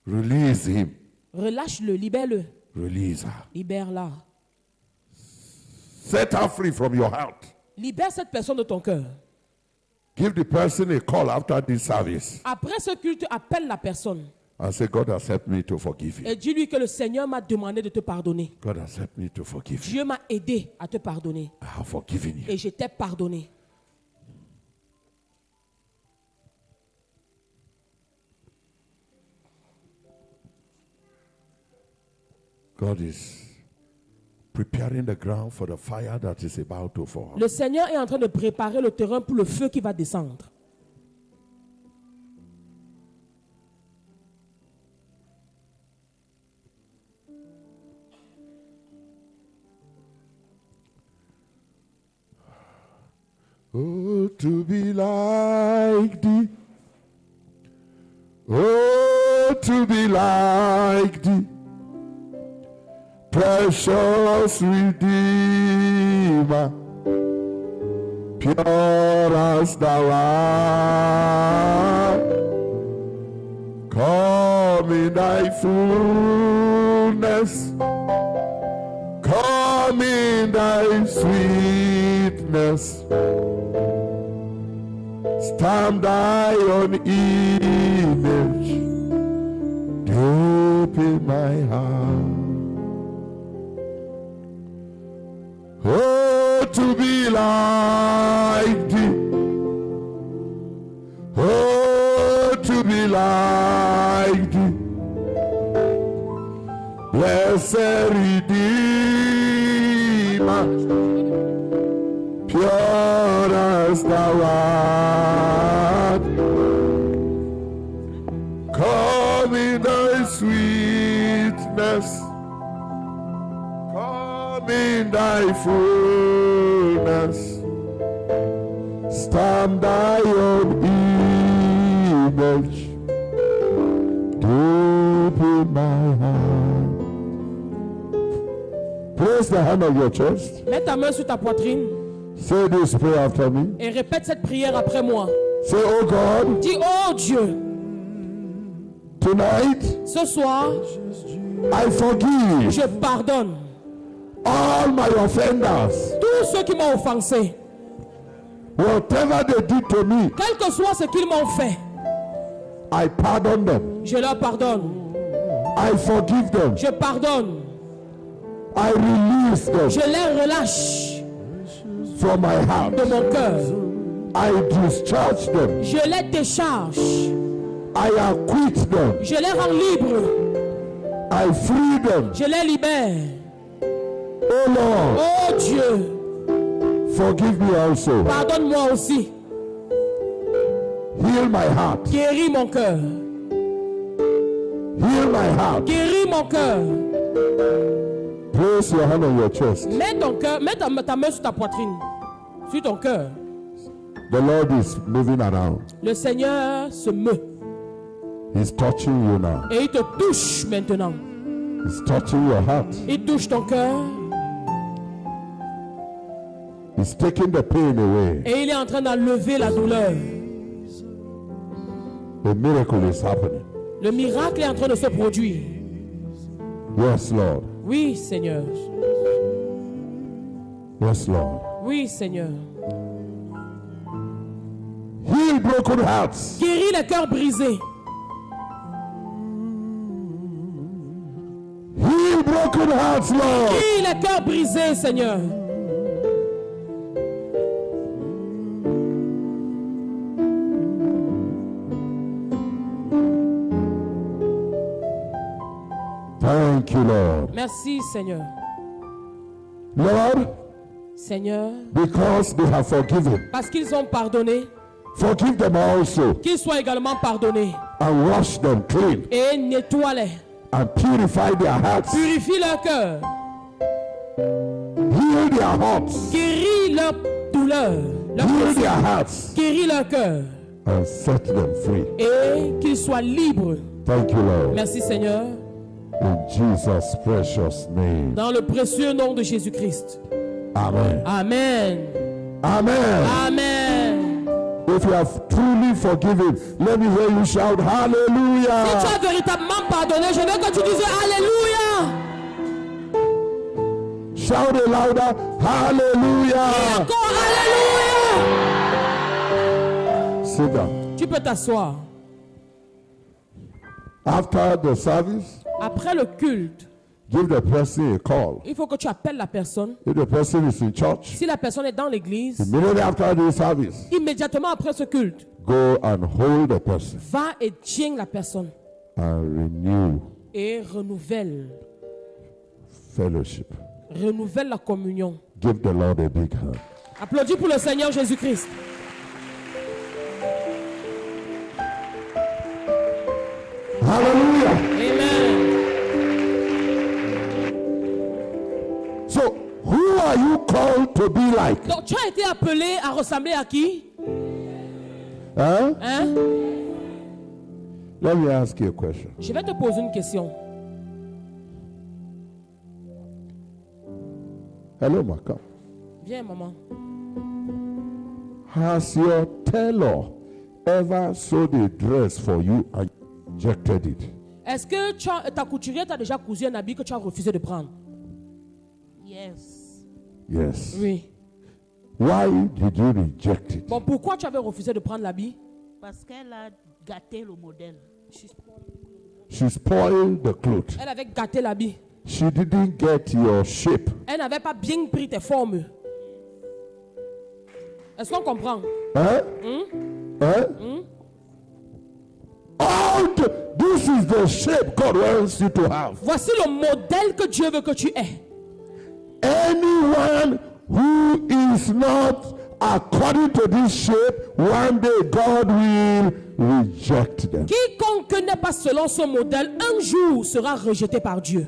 Release him.
Relâche-le, libère-le,
Release her.
libère-la.
Set her free from your heart.
Libère cette personne de ton cœur.
Give the person a call after this service
Après ce culte, appelle la personne
and say, God has helped me to forgive you.
et dis-lui que le Seigneur m'a demandé de te pardonner.
God has helped me to forgive you.
Dieu m'a aidé à te pardonner
I have forgiven you.
et je t'ai pardonné.
God is preparing the ground for the fire that is about to fall.
Le Seigneur est en train de préparer le terrain pour le feu qui va descendre.
Oh, to be like thee. Oh, to be like thee. Precious Redeemer. Pure as thou art. Come in thy fullness. Come in thy sweetness. Stamp thy own image deep in my heart. Oh, to be like thee. blessed Redeemer, pure as thou art. Come in thy sweetness, come in thy fullness, stamp thy own image deep in my heart. Place the hand on your chest.
Mets ta main sur ta poitrine
Say this prayer after me.
et répète cette prière après moi.
Say, oh God,
Dis, oh Dieu,
tonight
ce soir,
I forgive
je pardonne
all my offenders.
tous ceux qui m'ont offensé.
Whatever they did to me,
Quel que soit ce qu'ils m'ont fait,
I pardon them.
je leur pardonne.
I forgive them.
Je pardonne.
I release them
Je les relâche
from my heart.
de mon cœur.
I discharge them.
Je les décharge.
I acquit them.
Je les rends libres.
I free them.
Je les libère.
Oh Lord,
Oh Dieu,
forgive me also.
pardonne-moi aussi.
Heal my heart.
Guéris mon cœur.
Heal my heart.
Guéris mon cœur.
Place your hand on your chest.
Mets ta main sur ta poitrine. Sur ton cœur.
The Lord is moving around.
Le Seigneur se meut.
He's touching you now.
Et il te touche maintenant.
He's touching your heart.
Il touche ton cœur.
He's taking the pain away.
Et il est en train d'enlever la douleur.
The miracle is happening.
Le miracle est en train de se produire.
Yes, Lord.
Oui, Seigneur.
Yes, Lord.
Oui, Seigneur.
Heal broken hearts.
Guéris les cœurs brisés.
Heal broken hearts, Lord.
Guéris les cœurs brisés, Seigneur.
Thank you, Lord.
Merci, Seigneur.
Lord,
Seigneur,
because they have forgiven,
parce qu'ils ont pardonné,
forgive them also
qu'ils soient également pardonnés.
and wash them clean
Et nettoie-les.
and purify their hearts.
Purifie leur cœur.
Heal their hearts.
Guéris leur douleur. Leur
Heal
blessure.
their hearts
Guéris leur cœur.
and set them free.
Et qu'ils soient libres.
Thank you, Lord.
Merci, Seigneur.
In Jesus' precious name.
Dans le précieux nom de Jésus-Christ.
Amen.
Amen.
Amen.
Amen.
If you have truly forgiven, let me hear you shout
Si tu
hallelujah.
as véritablement pardonné, je veux que tu dises Alléluia.
Shout it louder. Hallelujah.
Encore Alléluia.
Sit down.
Tu peux t'asseoir.
After the service,
Après le culte,
give the person a call.
il faut que tu appelles la personne.
If the person is in church,
Si la personne est dans l'église,
immediately after the service,
immédiatement après ce culte,
go and hold the person
va et tiens la personne
and renew
et renouvelle.
fellowship.
Renouvelle la communion.
Give the Lord a big hand.
Applaudis pour le Seigneur Jésus-Christ.
Hallelujah.
Amen.
So, who are you called to be like?
Donc, tu as été appelé à ressembler à qui?
Huh?
Hein?
Let me ask you a question.
Je vais te poser une question.
Hello, Maka.
Viens, maman.
Has your tailor ever sewed a dress for you and rejected it?
Est-ce que ta couturière t'a déjà cousu un habit que tu as refusé de prendre?
Yes.
Yes.
Oui.
Why did you reject it?
Bon, pourquoi tu avais refusé de prendre l'habit?
Parce qu'elle a gâté le modèle.
She spoiled the clothes.
Elle avait gâté l'habit.
She didn't get your shape.
Elle n'avait pas bien pris tes formes. Est-ce qu'on comprend?
Huh? Huh? All this is the shape God wants you to have.
Voici le modèle que Dieu veut que tu aies.
Anyone who is not according to this shape, one day God will reject them.
Quiconque n'est pas selon ce modèle, un jour sera rejeté par Dieu.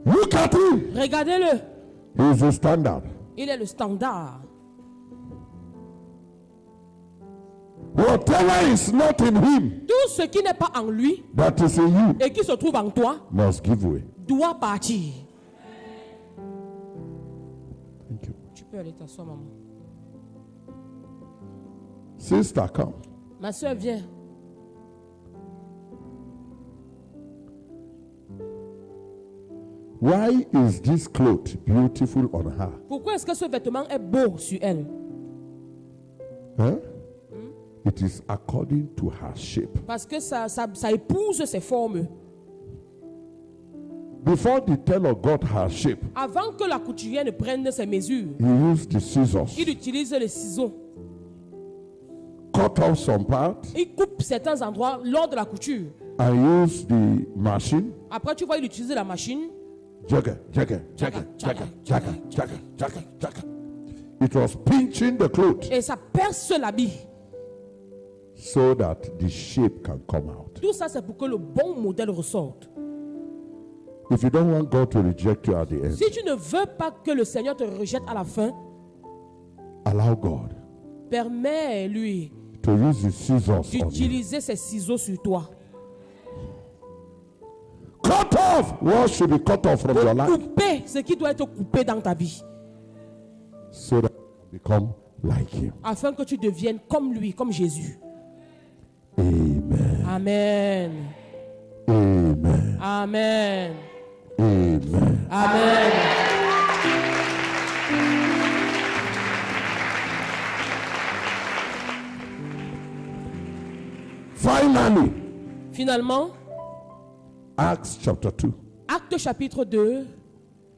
Look at him.
Regardez-le.
He is the standard.
Il est le standard.
Whatever is not in him
Tout ce qui n'est pas en lui
that is in you
et qui se trouve en toi
must give way.
doit partir.
Thank you.
Tu peux aller t'asseoir, maman.
Sister, come.
Ma soeur, viens.
Why is this cloth beautiful on her?
Pourquoi est-ce que ce vêtement est beau sur elle?
Huh? It is according to her shape.
Parce que ça épouse ses formes.
Before the tailor got her shape,
Avant que la couturière ne prenne ses mesures,
he used the scissors,
il utilise les ciseaux.
cut off some parts,
Il coupe certains endroits lors de la couture.
and used the machine.
Après, tu vois, il utilise la machine.
Jagger. It was pinching the cloth
Et ça perce l'habit.
so that the shape can come out.
Tout ça, c'est pour que le bon modèle ressorte.
If you don't want God to reject you at the end,
Si tu ne veux pas que le Seigneur te rejette à la fin,
allow God
permets-lui
to use the scissors on you.
d'utiliser ses ciseaux sur toi.
Cut off what should be cut off from your life
Couper ce qui doit être coupé dans ta vie.
so that you become like him.
Afin que tu deviennes comme lui, comme Jésus.
Amen.
Amen.
Amen.
Amen.
Amen.
Amen.
Finally,
Finalement,
Acts chapter 2.
Acte chapitre 2,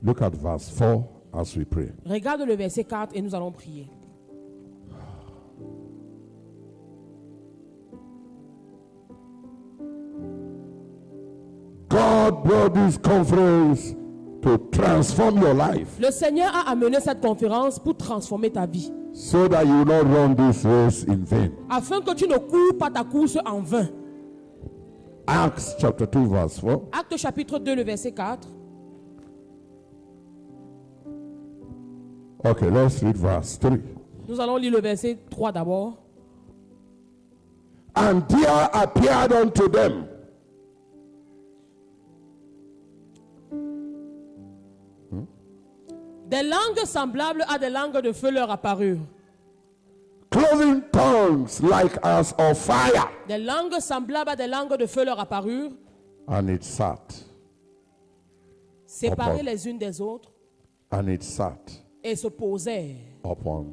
Look at verse 4 as we pray.
regarde le verset 4 et nous allons prier.
God brought this conference to transform your life
Le Seigneur a amené cette conférence pour transformer ta vie.
so that you will not run this race in vain.
Afin que tu ne cours pas ta course en vain.
Acts chapter 2 verse 4.
Acte chapitre 2, le verset 4.
Okay, let's read verse 3.
Nous allons lire le verset 3 d'abord.
And there appeared unto them
Des langues semblables à des langues de feu leur apparurent.
cloven tongues like as of fire,
Des langues semblables à des langues de feu leur apparurent,
and it sat,
séparées
Upon.
les unes des autres,
and it sat
et s'opposèrent,
upon,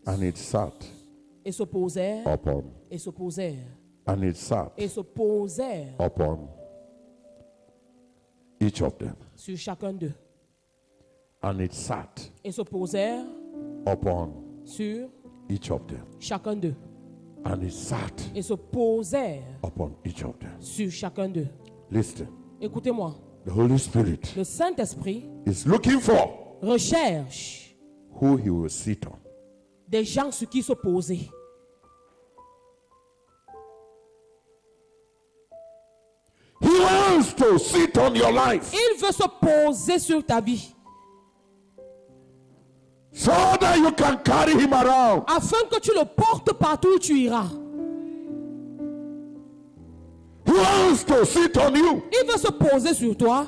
and it sat
et s'opposèrent,
upon,
et s'opposèrent,
and it sat
et s'opposèrent
upon each of them,
sur chacun d'eux,
and it sat
et s'opposèrent
upon
sur
each of them,
chacun d'eux,
and it sat
et s'opposèrent
upon each of them.
sur chacun d'eux.
Listen,
Écoutez-moi,
the Holy Spirit
le Saint-Esprit
is looking for
recherche
who he will sit on.
des gens sur qui s'opposer.
He wants to sit on your life
Il veut se poser sur ta vie
so that you can carry him around.
afin que tu le portes partout où tu iras.
He wants to sit on you
Il veut se poser sur toi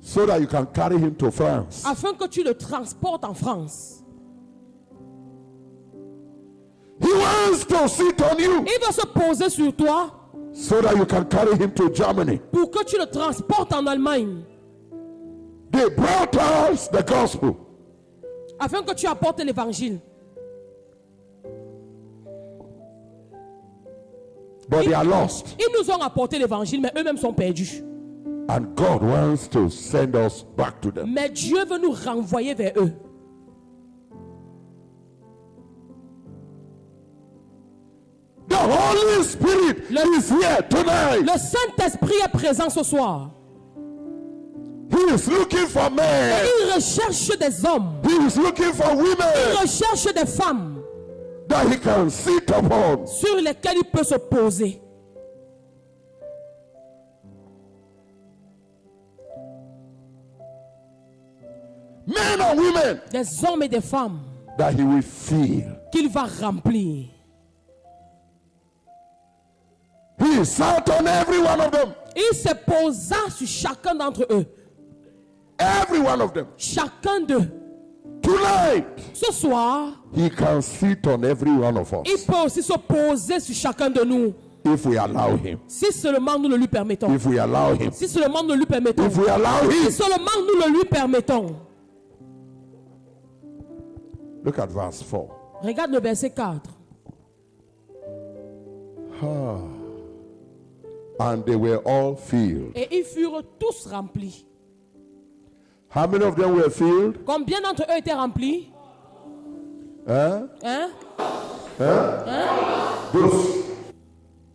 so that you can carry him to France.
afin que tu le transportes en France.
He wants to sit on you
Il veut se poser sur toi
so that you can carry him to Germany.
pour que tu le transportes en Allemagne.
They brought us the gospel,
Afin que tu apportes l'évangile.
but they are lost.
Ils nous ont apporté l'évangile, mais eux-mêmes sont perdus.
And God wants to send us back to them.
Mais Dieu veut nous renvoyer vers eux.
Holy Spirit is here tonight.
Le Saint-Esprit est présent ce soir.
He is looking for
Et
men.
il recherche des hommes.
He is looking for
Il
women
recherche des femmes
that he can sit upon.
sur lesquelles il peut se poser.
Men and women
Des hommes et des femmes
that he will fill.
qu'il va remplir.
He sat on every one of them.
Il se posa sur chacun d'entre eux.
Every one of them.
Chacun d'eux.
Tonight,
Ce soir,
he can sit on every one of us
il peut aussi se poser sur chacun de nous.
if we allow him.
Si seulement nous le lui permettons.
If we allow him.
Si seulement nous le lui permettons.
If we allow
Si
him.
seulement nous le lui permettons.
Look at verse 4.
Regarde le verset 4.
And they were all filled.
Et ils furent tous remplis.
How many of them were filled?
Combien d'entre eux étaient remplis?
Huh?
Hein?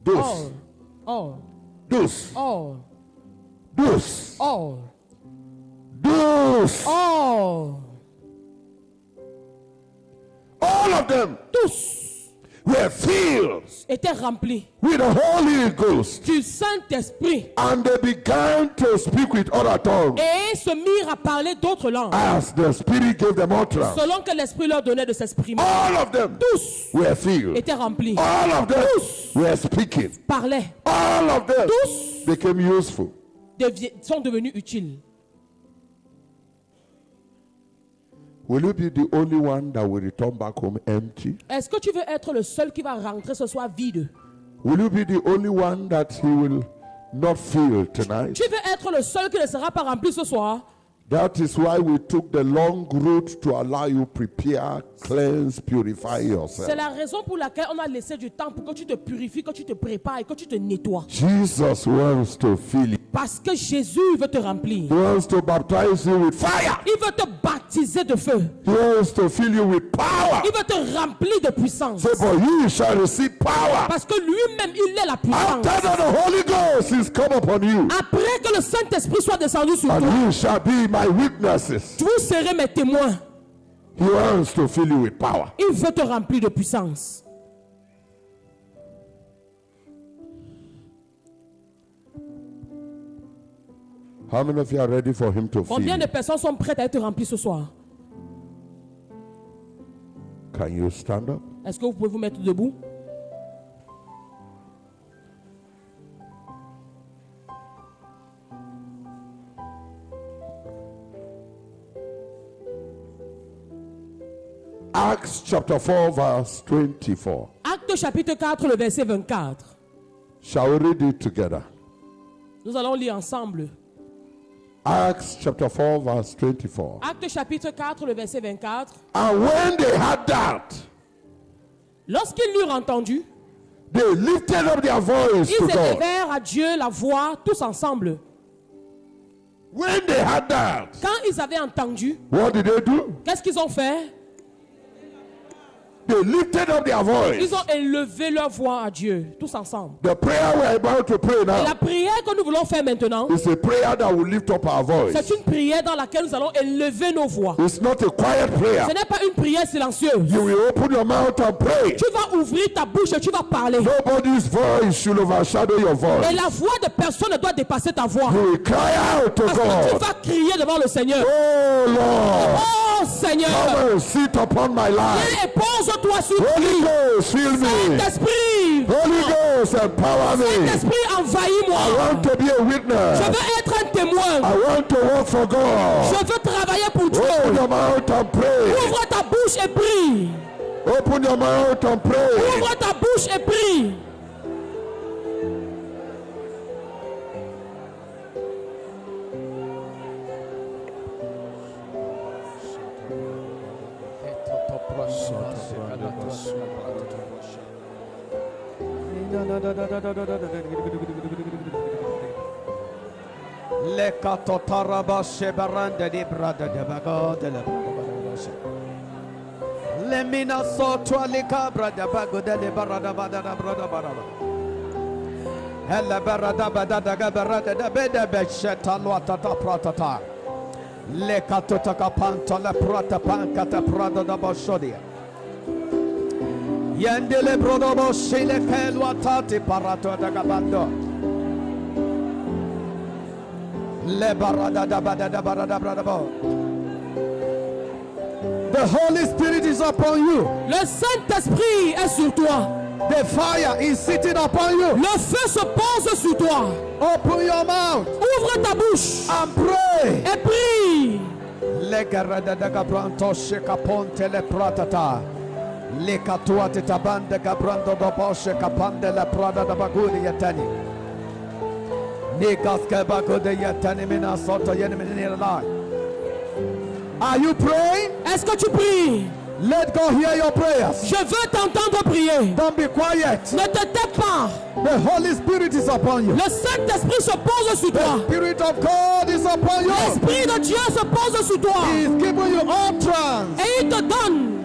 Those.
All.
Those.
All.
Those.
All.
Those.
All.
All of them
Tous
were filled
étaient remplis
with the Holy Ghost.
du Saint-Esprit.
And they began to speak with other tongues
Et ils se mirent à parler d'autres langues.
as the Spirit gave them utterance.
Selon que l'Esprit leur donnait de s'exprimer.
All of them
Tous
were filled.
étaient remplis.
All of them were speaking.
Parlaient.
All of them
Tous
became useful.
sont devenus utiles.
Will you be the only one that will return back home empty?
Est-ce que tu veux être le seul qui va rentrer ce soir vide?
Will you be the only one that he will not fill tonight?
Tu veux être le seul qui ne sera pas rempli ce soir?
That is why we took the long route to allow you prepare, cleanse, purify
C'est
yourself.
la raison pour laquelle on a laissé du temps pour que tu te purifies, que tu te prépares et que tu te nettoies.
Jesus wants to fill you.
Parce que Jésus veut te remplir.
He wants to baptize you with fire.
Il veut te baptiser de feu.
He wants to fill you with power.
Il veut te remplir de puissance.
So for you shall receive power.
Parce que lui-même, il est la puissance.
After that the Holy Ghost is come upon you.
Après que le Saint-Esprit soit descendu sur
And
toi,
you shall be my witnesses.
vous serez mes témoins.
He wants to fill you with power.
Il veut te remplir de puissance.
How many of you are ready for him to fill
Combien de
you?
personnes sont prêtes à être remplies ce soir?
Can you stand up?
Est-ce que vous pouvez vous mettre debout?
Acts chapter 4 verse 24.
Acte chapitre 4, le verset 24.
Shall we read it together?
Nous allons lire ensemble.
Acts chapter 4 verse 24.
Acte chapitre 4, le verset 24.
And when they had that,
Lorsqu'ils l'eurent entendu,
they lifted up their voice
ils
to God.
élevèrent à Dieu la voix tous ensemble.
When they had that,
Quand ils avaient entendu,
what did they do?
qu'est-ce qu'ils ont fait?
They lifted up their voice.
Ils ont élevé leur voix à Dieu, tous ensemble.
The prayer we're about to pray
Et la
now
prière que nous voulons faire maintenant,
is a prayer that will lift up our voice.
c'est une prière dans laquelle nous allons élever nos voix.
It's not a quiet prayer.
Ce n'est pas une prière silencieuse.
You will open your mouth and pray.
Tu vas ouvrir ta bouche et tu vas parler.
Nobody's voice should overshadow your
Et
voice.
la voix de personne ne doit dépasser ta voix.
You will cry out to
Parce que tu
God.
vas crier devant le Seigneur.
Oh Lord,
Oh Seigneur,
come and sit upon my life.
viens et pose-toi sur
Holy Ghost, fill me.
Saint-Esprit.
Holy Ghost, empower me.
Saint-Esprit,
I
envahis-moi.
want to be a
Je
witness.
veux être un témoin.
I want to work for God.
Je veux travailler pour
Open
Dieu.
your mouth and pray.
Ouvre ta bouche et prie.
Open your mouth and pray.
Ouvre ta bouche et prie.
Le katotaraba shebaranda di brada de bago de la Lemina sotua likabra da bagoda de barada badada brada barada. Ella barada badada gabarada da beda becheta luatata pratata. Le katota kapanta la prata pankata prada da boshodia. Yandele brodo boshile keluatati parato da gabando. Le barada da badada barada brada bo. The Holy Spirit is upon you.
Le Saint-Esprit est sur toi.
The fire is sitting upon you.
Le feu se pose sur toi.
Open your mouth
Ouvre ta bouche
and pray.
et prie.
Le garada da gabranto shekaponte le pratata. Le katuate tabande gabrando do boshe kapande le prada da bagudi yatani. Nikas ke bagudi yatani mina soto yenimini lai. Are you praying?
Est-ce que tu pries?
Let God hear your prayers.
Je veux t'entendre prier.
Don't be quiet.
Ne te tais pas.
The Holy Spirit is upon you.
Le Saint-Esprit se pose sur
The
toi.
Spirit of God is upon you.
L'Esprit de Dieu se pose sur toi.
He is giving you utterance.
Et il te donne.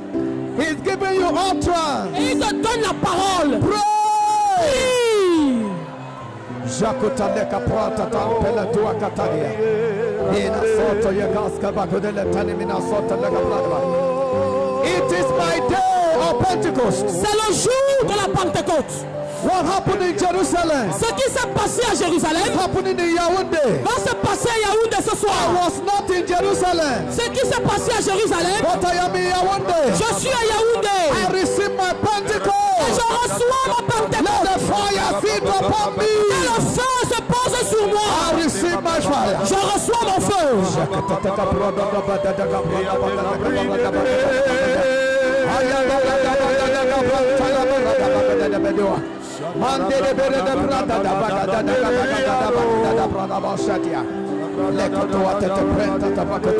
He is giving you utterance.
Et il te donne la parole.
Pray.
Prie.
Jakuta leka prata tampela tua kataria. Ina soto yakaska bakudele tani mina soto leka prata. It is my day of Pentecost.
C'est le jour de la Pentecôte.
What happened in Jerusalem
Ce qui s'est passé à Jérusalem
happening in Yaoundé.
va se passer à Yaoundé ce
I
soir.
was not in Jerusalem,
Ce qui s'est passé à Jérusalem,
but I am in Yaoundé.
je suis à Yaoundé.
I receive my
Et
Pentecost.
je reçois ma
Let
Pentecôte.
the fire sit upon
Et
me.
le feu se pose sur
I
moi.
receive my fire.
Je reçois mon feu.
Mandele bere de brada da bagada da bagada da brada bashatia. Lekoto atete prenta tabako.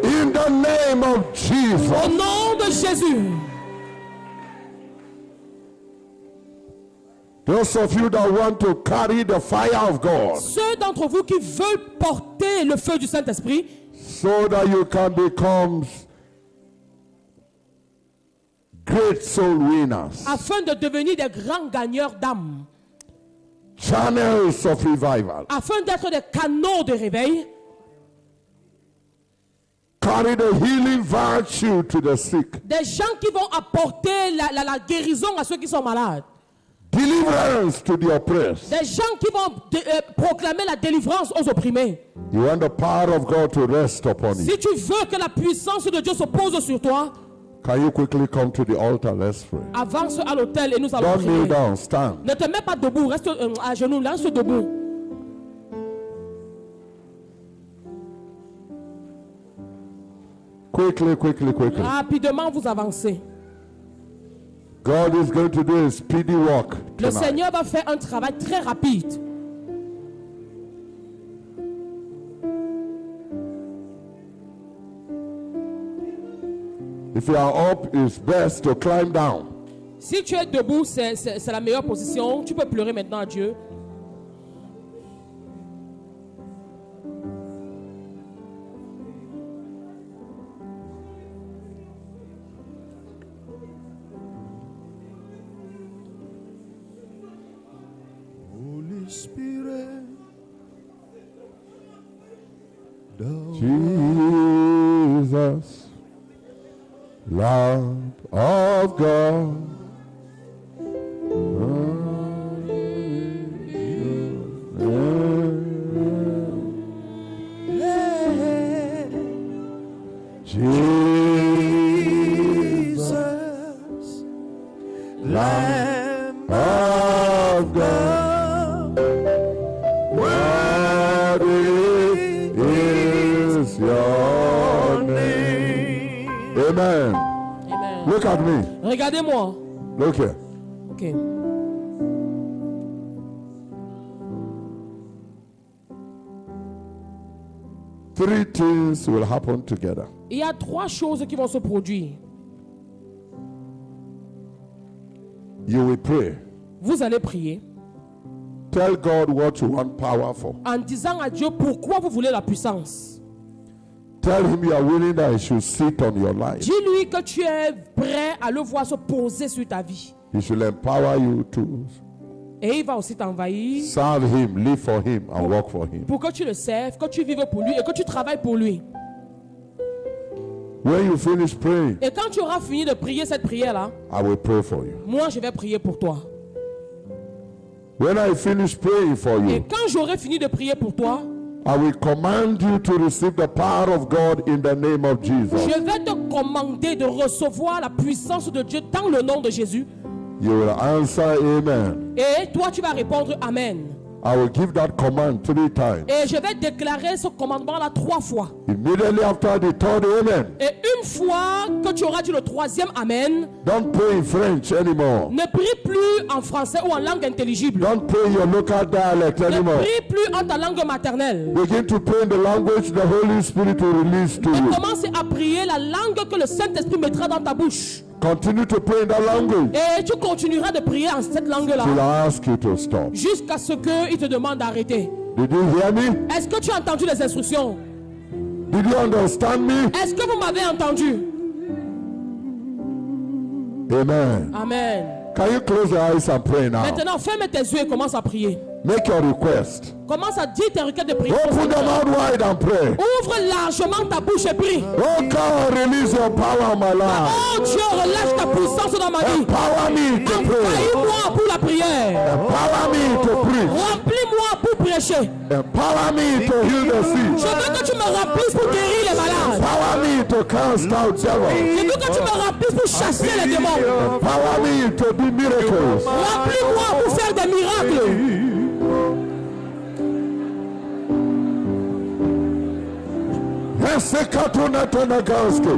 In the name of Jesus.
Au nom de Jésus.
Those of you that want to carry the fire of God
Ceux d'entre vous qui veulent porter le feu du Saint-Esprit
so that you can become great soul winners,
afin de devenir des grands gagneurs d'âmes,
channels of revival,
afin d'être des canaux de réveil,
carry the healing virtue to the sick,
des gens qui vont apporter la guérison à ceux qui sont malades,
deliverance to the oppressed.
des gens qui vont proclamer la délivrance aux opprimés.
You want the power of God to rest upon you.
Si tu veux que la puissance de Dieu se pose sur toi,
Can you quickly come to the altar? Let's pray.
avance à l'autel et nous allons
Don't kneel
prier.
down, stand.
Ne te mets pas debout, reste à genoux, reste debout.
Quickly, quickly, quickly.
Rapidement, vous avancez.
God is going to do a speedy work
Le
tonight.
Seigneur va faire un travail très rapide.
If you are up, it's best to climb down.
Si tu es debout, c'est la meilleure position. Tu peux pleurer maintenant à Dieu.
Holy Spirit,
Jesus, Lamb of God. Jesus, Lamb of God. Worthy is your name. Amen.
Amen.
Look at me.
Regardez-moi.
Look here.
Ok.
Three things will happen together.
Il y a trois choses qui vont se produire.
You will pray.
Vous allez prier.
Tell God what you want power for.
En disant à Dieu pourquoi vous voulez la puissance.
Tell him you are willing that he should sit on your life.
Dis-lui que tu es prêt à le voir se poser sur ta vie.
He should empower you to
Et il va aussi t'envahir
serve him, live for him, and work for him.
pour que tu le serves, que tu vives pour lui et que tu travailles pour lui.
When you finish praying,
Et quand tu auras fini de prier cette prière-là,
I will pray for you.
moi je vais prier pour toi.
When I finish praying for
Et
you,
quand j'aurai fini de prier pour toi,
I will command you to receive the power of God in the name of Jesus.
je vais te commander de recevoir la puissance de Dieu dans le nom de Jésus.
You will answer amen.
Et toi, tu vas répondre Amen.
I will give that command 3 times.
Et je vais déclarer ce commandement-là 3 fois.
Immediately after the third amen,
Et une fois que tu auras dit le 3e Amen,
don't pray in French anymore.
ne prie plus en français ou en langue intelligible.
Don't pray your local dialect
Ne
anymore.
prie plus en ta langue maternelle.
Begin to pray in the language the Holy Spirit will release to
Et
you.
commence à prier la langue que le Saint-Esprit mettra dans ta bouche.
Continue to pray in that language
Et tu continueras de prier en cette langue-là
till I ask you to stop.
jusqu'à ce qu'il te demande d'arrêter.
Did you hear me?
Est-ce que tu as entendu les instructions?
Did you understand me?
Est-ce que vous m'avez entendu?
Amen.
Amen.
Can you close your eyes and pray now?
Maintenant, ferme tes yeux et commence à prier.
Make your request.
Commence à dire tes requêtes de prière.
Open your mouth wide and pray.
Ouvre largement ta bouche et prie.
Oh God, release your power on my life.
Oh Dieu, relâche ta puissance dans ma vie.
Empower me to pray.
Envahis-moi pour la prière.
Empower me to preach.
Remplis-moi pour prêcher.
Empower me to heal the
Je
sick.
veux que tu me remplisses pour guérir les malades.
Empower me to cast out
Je
devils.
veux que tu me remplisses pour chasser les démons.
Empower me to do miracles.
Remplis-moi pour faire des miracles.
Esekatuna Tanagaski.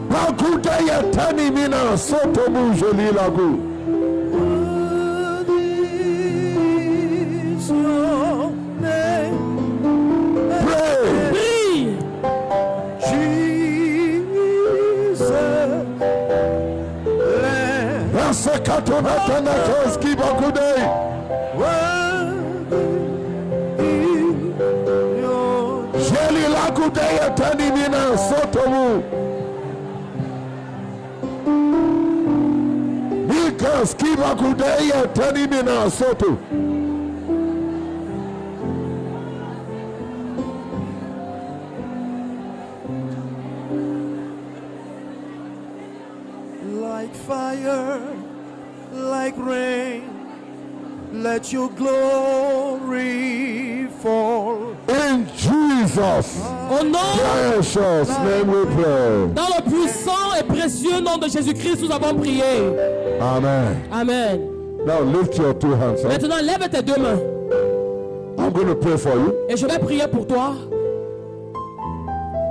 Bakuta Yatani Mina Soto Mujoli Lagu. Pray.
Prie.
Esekatuna Tanagaski Bakudei. Jeli Lakude Yatani Mina Soto Mu. Mikas Kibakude Yatani Mina Soto.
Like fire, like rain, let your glory fall.
In Jesus'
Au nom,
precious name we pray.
dans le puissant et précieux nom de Jésus-Christ, nous avons prié.
Amen.
Amen.
Now lift your 2 hands up.
Maintenant, lève tes 2 mains.
I'm going to pray for you.
Et je vais prier pour toi.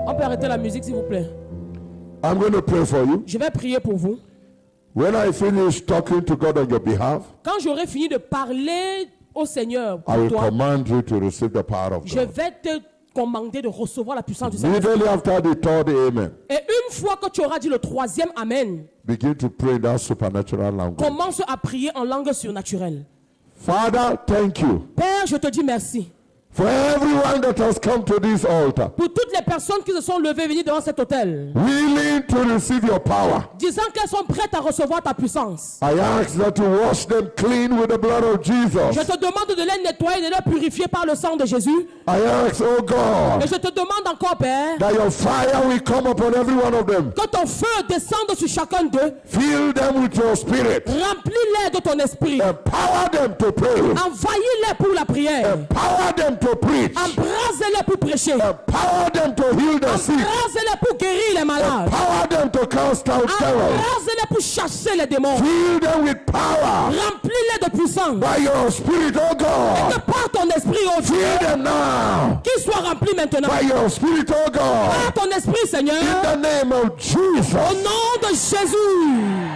On peut arrêter la musique, s'il vous plaît.
I'm going to pray for you.
Je vais prier pour vous.
When I finish talking to God on your behalf,
Quand j'aurai fini de parler au Seigneur
I
pour
will
toi,
command you to receive the power of
je
God.
vais te commander de recevoir la puissance du Seigneur.
Immediately after the third amen,
Et une fois que tu auras dit le 3e Amen,
begin to pray in that supernatural language.
commence à prier en langue surnaturelle.
Father, thank you
Père, je te dis merci
for everyone that has come to this altar,
pour toutes les personnes qui se sont levées venues devant cet hôtel,
willing to receive your power.
disant qu'elles sont prêtes à recevoir ta puissance.
I ask that you wash them clean with the blood of
Je
Jesus.
te demande de les nettoyer, de les purifier par le sang de Jésus.
I ask, oh
Et
God,
je te demande encore, Père,
that your fire will come upon every one of them.
que ton feu descende sur chacun d'eux.
Fill them with your spirit.
Remplis-les de ton esprit.
Empower them to pray.
Envahis-les pour la prière.
Empower them to preach.
Embrase-les pour prêcher.
Empower them to heal the sick.
Embrase-les pour guérir les malades.
Empower them to cast out devils.
Embrase-les pour chasser les démons.
Fill them with power
Remplis-les de puissance.
by your spirit, oh
Que
God.
par ton esprit, oh Dieu,
Fill them now
qu'ils soient remplis maintenant.
by your spirit, oh God.
Par ton esprit, Seigneur,
In the name of
au
Jesus.
nom de Jésus.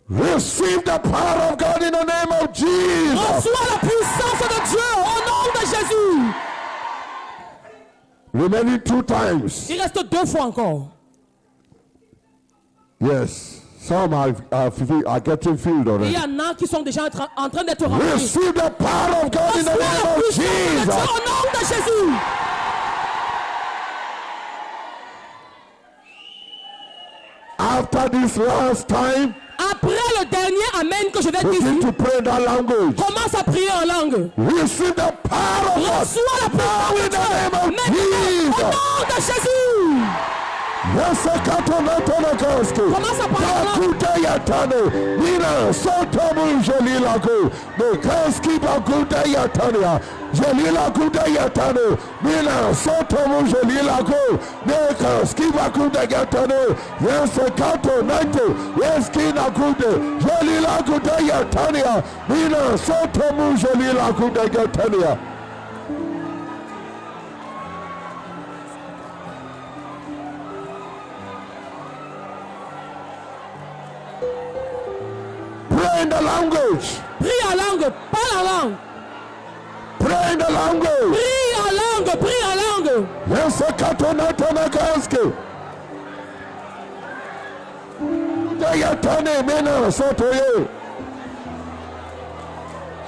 Receive the power of God in the name of Jesus.
Reçois la puissance de Dieu au nom de Jésus.
Remaining 2 times.
Il reste 2 fois encore.
Yes. Some are getting filled
Et il
already.
y en a qui sont déjà en train d'être remplis.
Receive the power of God in the name of Jesus.
Au nom de Jésus.
After this last time,
Après le dernier amen que je vais
begin
dire,
to pray in that language.
commence à prier en langue.
Receive the power of God.
Reçois la
Now in
puissance
the name of
de Dieu. Au
Jesus.
nom de Jésus.
Commence à parler Bakuta Yatane, Nina, Sotomu Jolilago, the Kanski Bakuta Yatania, Jolila Kuta Yatane, Nina, Sotomu Jolilago, the Kanski Bakuta Yatane, yes, Kato Naito, yes, Kina Kuta, Jolila Kuta Yatania, Nina, Sotomu Jolila Kuta Yatania. Pray in the language.
Prie en langue. Parle en langue.
Pray in the language.
Prie en langue. Prie en langue.
Yes, Katona Tanakaski. Dayatane Mena Sotoye.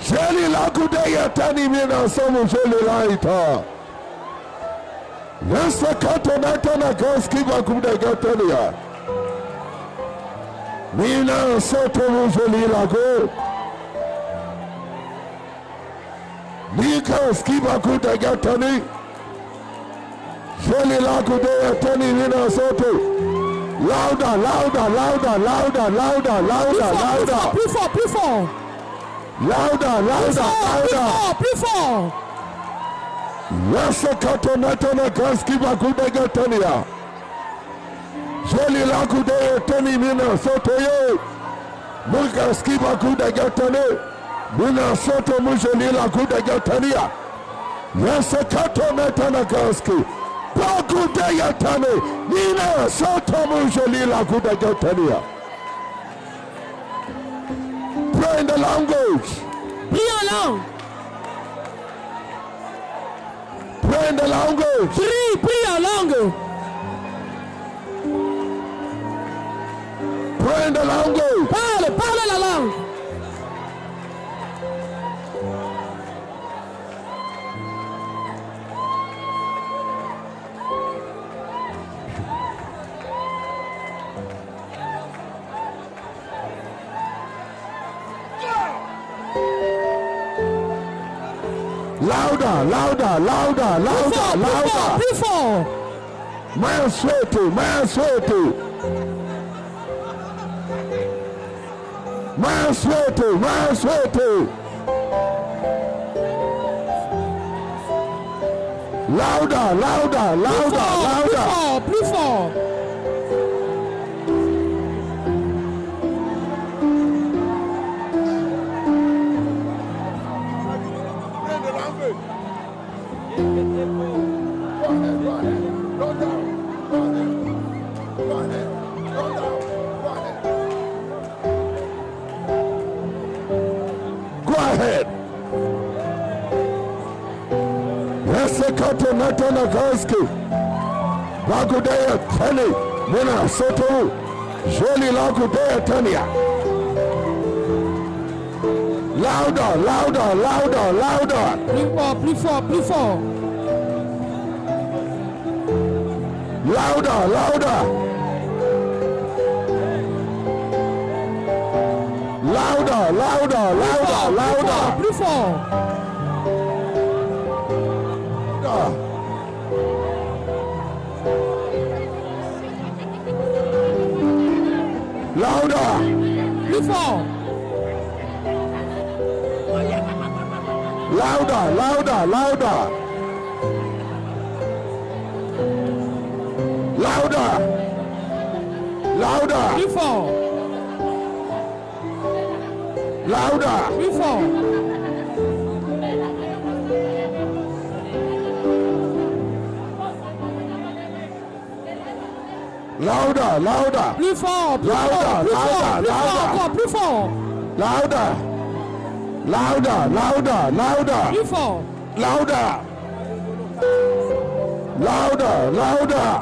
Jeli Lakudayatani Mena Somu Jeli Laita. Yes, Katona Tanakaski Bakudayatania. Mina Sotomu Jeli Lago. Nika skiba kuta gatani. Jeli lakude atani mina soto. Louder, louder, louder, louder, louder, louder, louder.
Plus fort, plus fort.
Louder, louder, louder.
Plus fort.
Yasa kato natana kaskiba kuta gatania. Jeli lakude atani mina soto yo. Nika skiba kuta gatani. Mina soto mujeli lakude gatania. Yasa kato natana kaski. Bakude yatane. Mina soto mujeli lakude gatania. Pray in the language.
Prie en langue.
Pray in the language.
Prie en langue.
Pray in the language.
Parle la langue.
Louder, louder, louder, louder, louder.
Plus fort.
Man sweaty, man sweaty. Man sweaty, man sweaty. Louder, louder, louder, louder.
Plus fort.
Go ahead. Kato Natana Kanski. Bagudea Tani. Muna Soto. Joli Lakudea Tania. Louder, louder, louder, louder.
Plus fort, plus fort.
Louder, louder. Louder, louder, louder, louder.
Plus fort.
Louder.
Plus fort.
Louder, louder, louder. Louder. Louder.
Plus fort.
Louder.
Plus fort.
Louder, louder.
Plus fort, plus
Louder,
fort, plus
louder,
fort, plus
louder.
fort, encore plus fort,
Louder. Louder, louder, louder.
plus fort.
Louder. Louder, louder.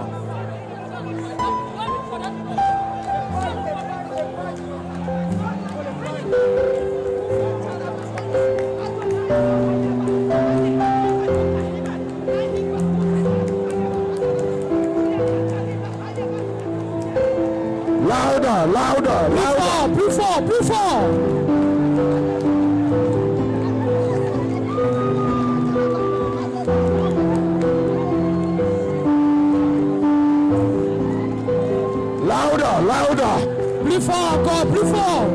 louder, louder.
Plus fort, plus fort.
Louder, louder.
Plus fort encore, plus fort.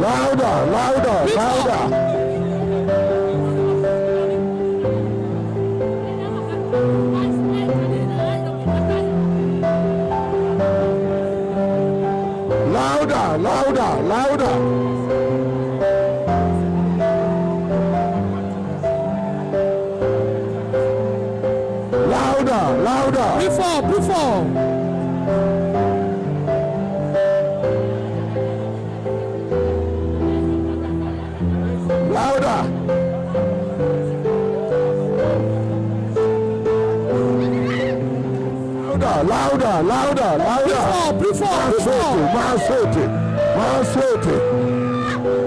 Louder, louder,
Plus fort.
louder. Louder, louder, louder. Louder, louder.
Plus fort, plus fort.
Louder. Louder, louder, louder.
Plus fort, plus fort, plus fort.
Man sweaty.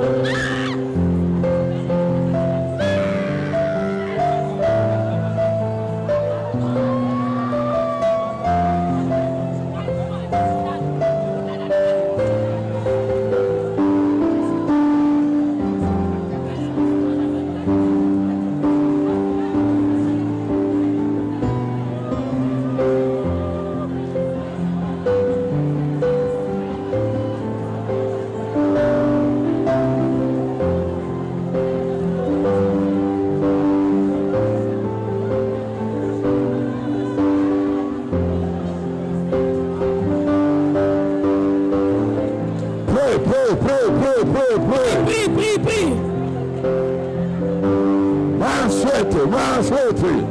Prie, prie, prie.
Man sweaty.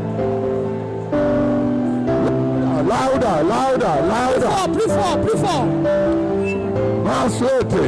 Louder, louder, louder.
Fort, plus fort, plus fort.
Man sweaty.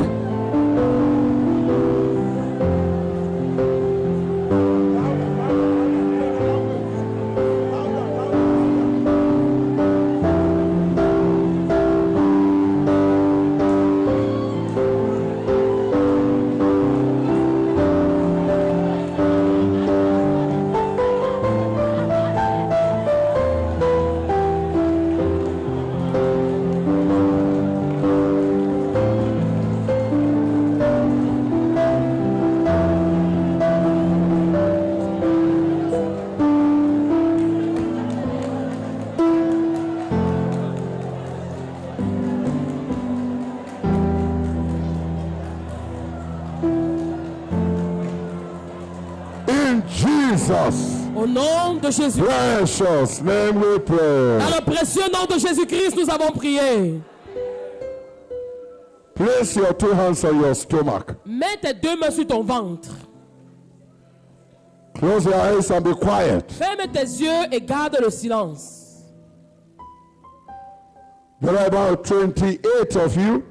Jesus,
Au nom de Jésus.
precious name we pray.
Dans le précieux nom de Jésus-Christ, nous avons prié.
Place your two hands on your stomach.
Mets tes deux mains sur ton ventre.
Close your eyes and be quiet.
Ferme tes yeux et garde le silence.
There are about 28 of you.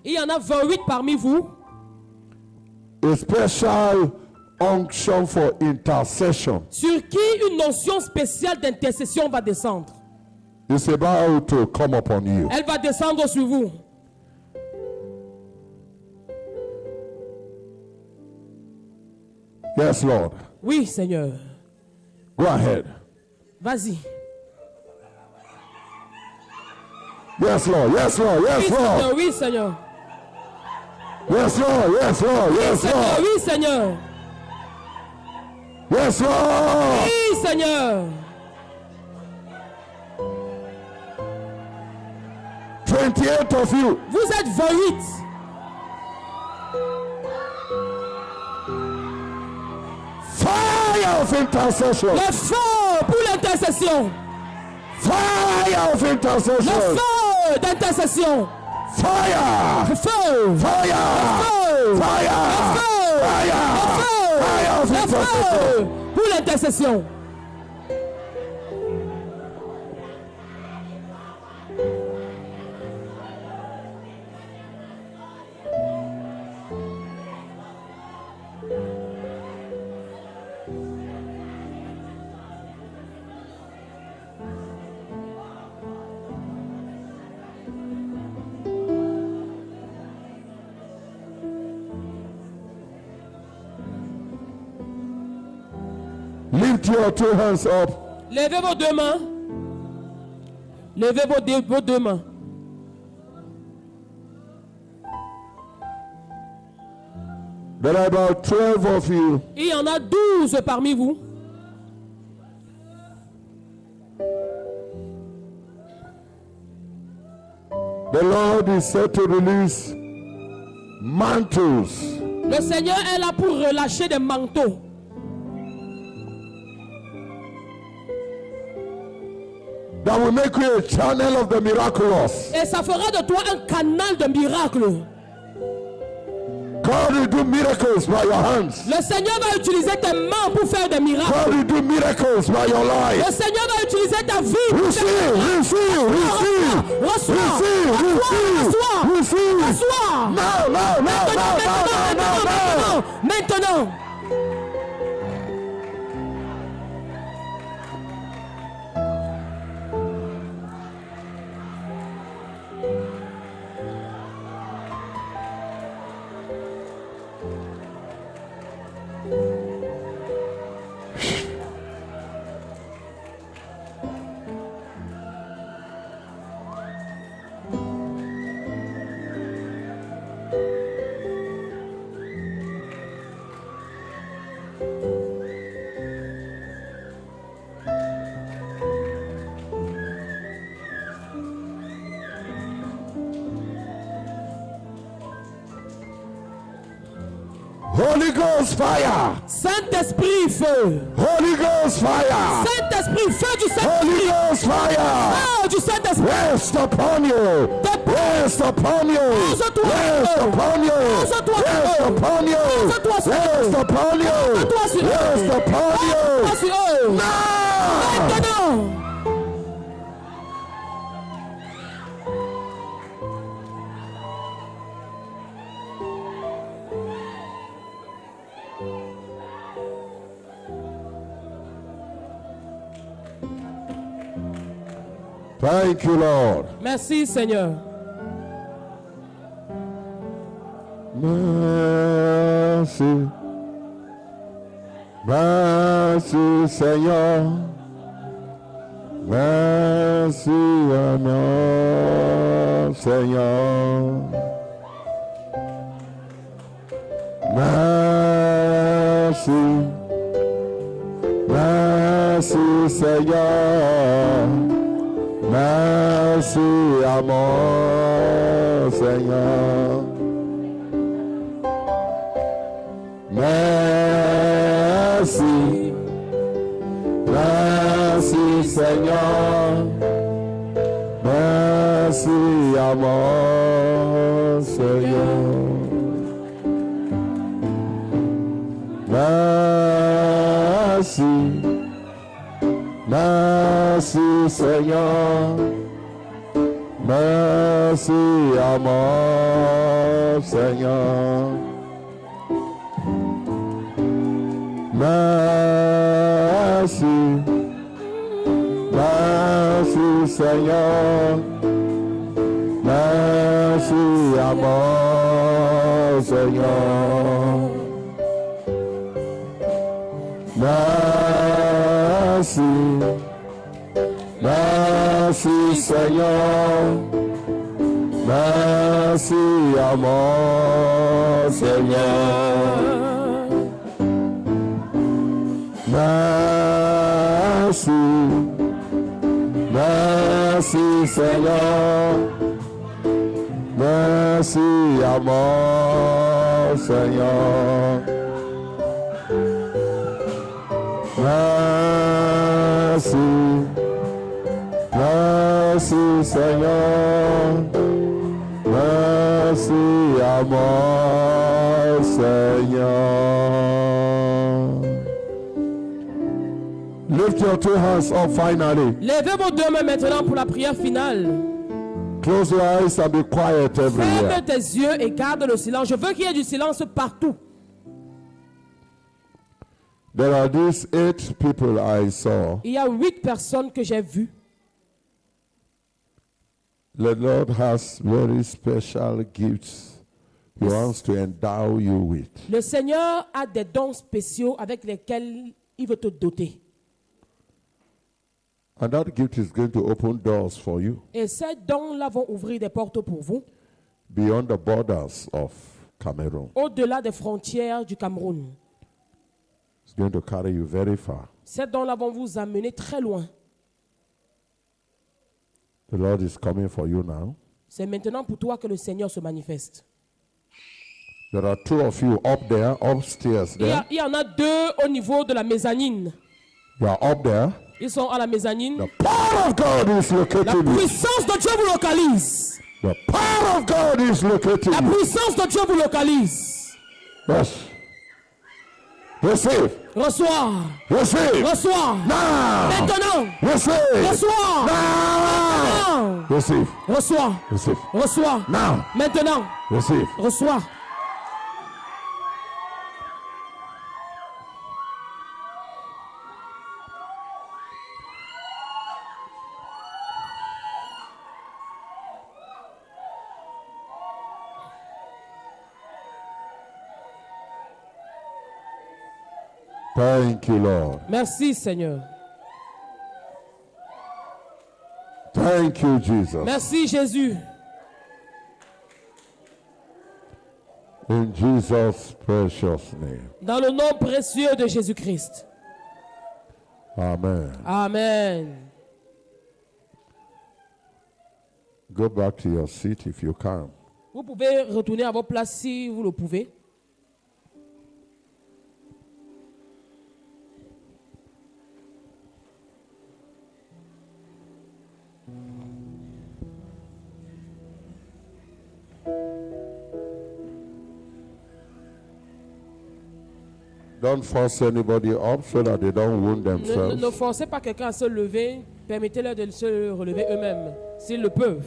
Il y en a 28 parmi vous.
A special unction for intercession
Sur qui une notion spéciale d'intercession va descendre.
is about to come upon you.
Elle va descendre sur vous.
Yes, Lord.
Oui, Seigneur.
Go ahead.
Vas-y.
Yes, Lord. Yes, Lord.
Oui,
Yes,
Seigneur.
Lord.
Oui, Seigneur.
Yes, Lord. Yes, Lord. Yes,
Seigneur.
Lord.
Oui, Seigneur.
Yes, Lord.
Oui, Seigneur.
28 of you.
Vous êtes 28.
Fire of intercession.
Le feu pour l'intercession.
Fire of
Le
intercession.
feu d'intercession.
Fire.
Le feu.
Fire.
Feu.
Fire.
Le feu.
Fire.
Le
Fire of
feu. Le
intercession.
feu pour l'intercession.
Lift your two hands up.
Levez vos deux mains. Levez vos deux mains.
There are about 12 of you.
Il y en a 12 parmi vous.
The Lord is set to release mantles.
Le Seigneur est là pour relâcher des manteaux.
That will make you a channel of the miraculous.
Et ça fera de toi un canal de miracles.
God will do miracles by your hands.
Le Seigneur va utiliser tes mains pour faire des miracles.
God will do miracles by your
Le
life.
Seigneur va utiliser ta vie pour faire des miracles.
Receive.
Reçois.
No.
Maintenant.
Holy Ghost fire.
Saint-Esprit, feu.
Holy Ghost fire.
Saint-Esprit, feu du
Holy
Saint-Esprit.
Ghost fire.
Feu du Saint-Esprit.
Rest upon you. Rest upon you. Rest upon you. Rest upon you. Rest upon you. Rest upon you.
Sur eux.
Now.
Maintenant.
Thank you, Lord.
Merci, Seigneur.
Merci. Merci, Seigneur. Merci à notre Seigneur. Merci. Merci, Seigneur. Merci à mon Seigneur. Merci. Merci, Seigneur. Merci à mon Seigneur. Merci. Merci, Seigneur. Merci à mon Seigneur. Merci. Merci, Seigneur. Merci à mon Seigneur. Merci. Merci, Seigneur. Merci à mon Seigneur. Merci. Merci, Seigneur. Merci à mon Seigneur. Merci. Merci, Seigneur. Merci à mon Seigneur. Lift your two hands up finally.
Levez vos deux mains maintenant pour la prière finale.
Close your eyes and be quiet everywhere.
Ferme tes yeux et garde le silence. Je veux qu'il y ait du silence partout.
There are these 8 people I saw.
Il y a 8 personnes que j'ai vues.
The Lord has very special gifts He wants to endow you with.
Le Seigneur a des dons spéciaux avec lesquels il veut te doter.
And that gift is going to open doors for you
Et ces dons-là vont ouvrir des portes pour vous,
beyond the borders of Cameroon.
au-delà des frontières du Cameroun.
It's going to carry you very far.
Ces dons-là vont vous amener très loin.
The Lord is coming for you now.
C'est maintenant pour toi que le Seigneur se manifeste.
There are two of you up there, upstairs there.
Il y en a deux au niveau de la mezzanine.
You are up there.
Ils sont à la mezzanine.
The power of God is
La
locating you.
puissance de Dieu vous localise.
The power of God is locating
La
you.
puissance de Dieu vous localise.
Yes. Receive.
Reçois.
Receive.
Reçois.
Now.
Maintenant.
Receive.
Reçois.
Now.
Maintenant.
Receive.
Reçois.
Receive.
Reçois.
Now.
Maintenant.
Receive.
Reçois.
Thank you, Lord.
Merci Seigneur.
Thank you, Jesus.
Merci Jésus.
In Jesus' precious name.
Dans le nom précieux de Jésus-Christ.
Amen.
Amen.
Go back to your seat if you can.
Vous pouvez retourner à vos places si vous le pouvez.
Don't force anybody up so that they don't wound
Ne
themselves.
forcez pas quelqu'un à se lever. Permettez-leur de se relever eux-mêmes, s'ils le peuvent.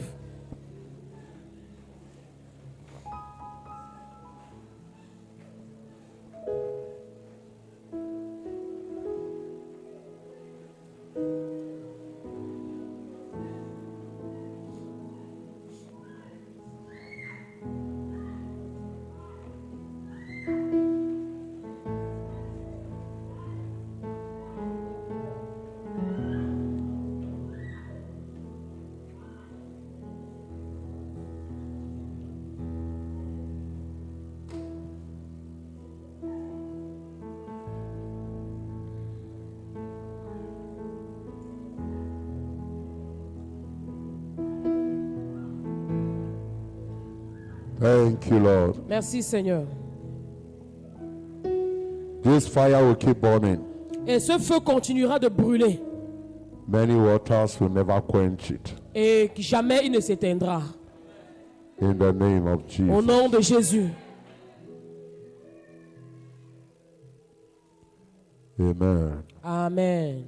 Thank you, Lord.
Merci Seigneur.
This fire will keep burning.
Et ce feu continuera de brûler.
Many waters will never quench it.
Et jamais il ne s'éteindra.
In the name of
Au
Jesus.
nom de Jésus.
Amen.
Amen.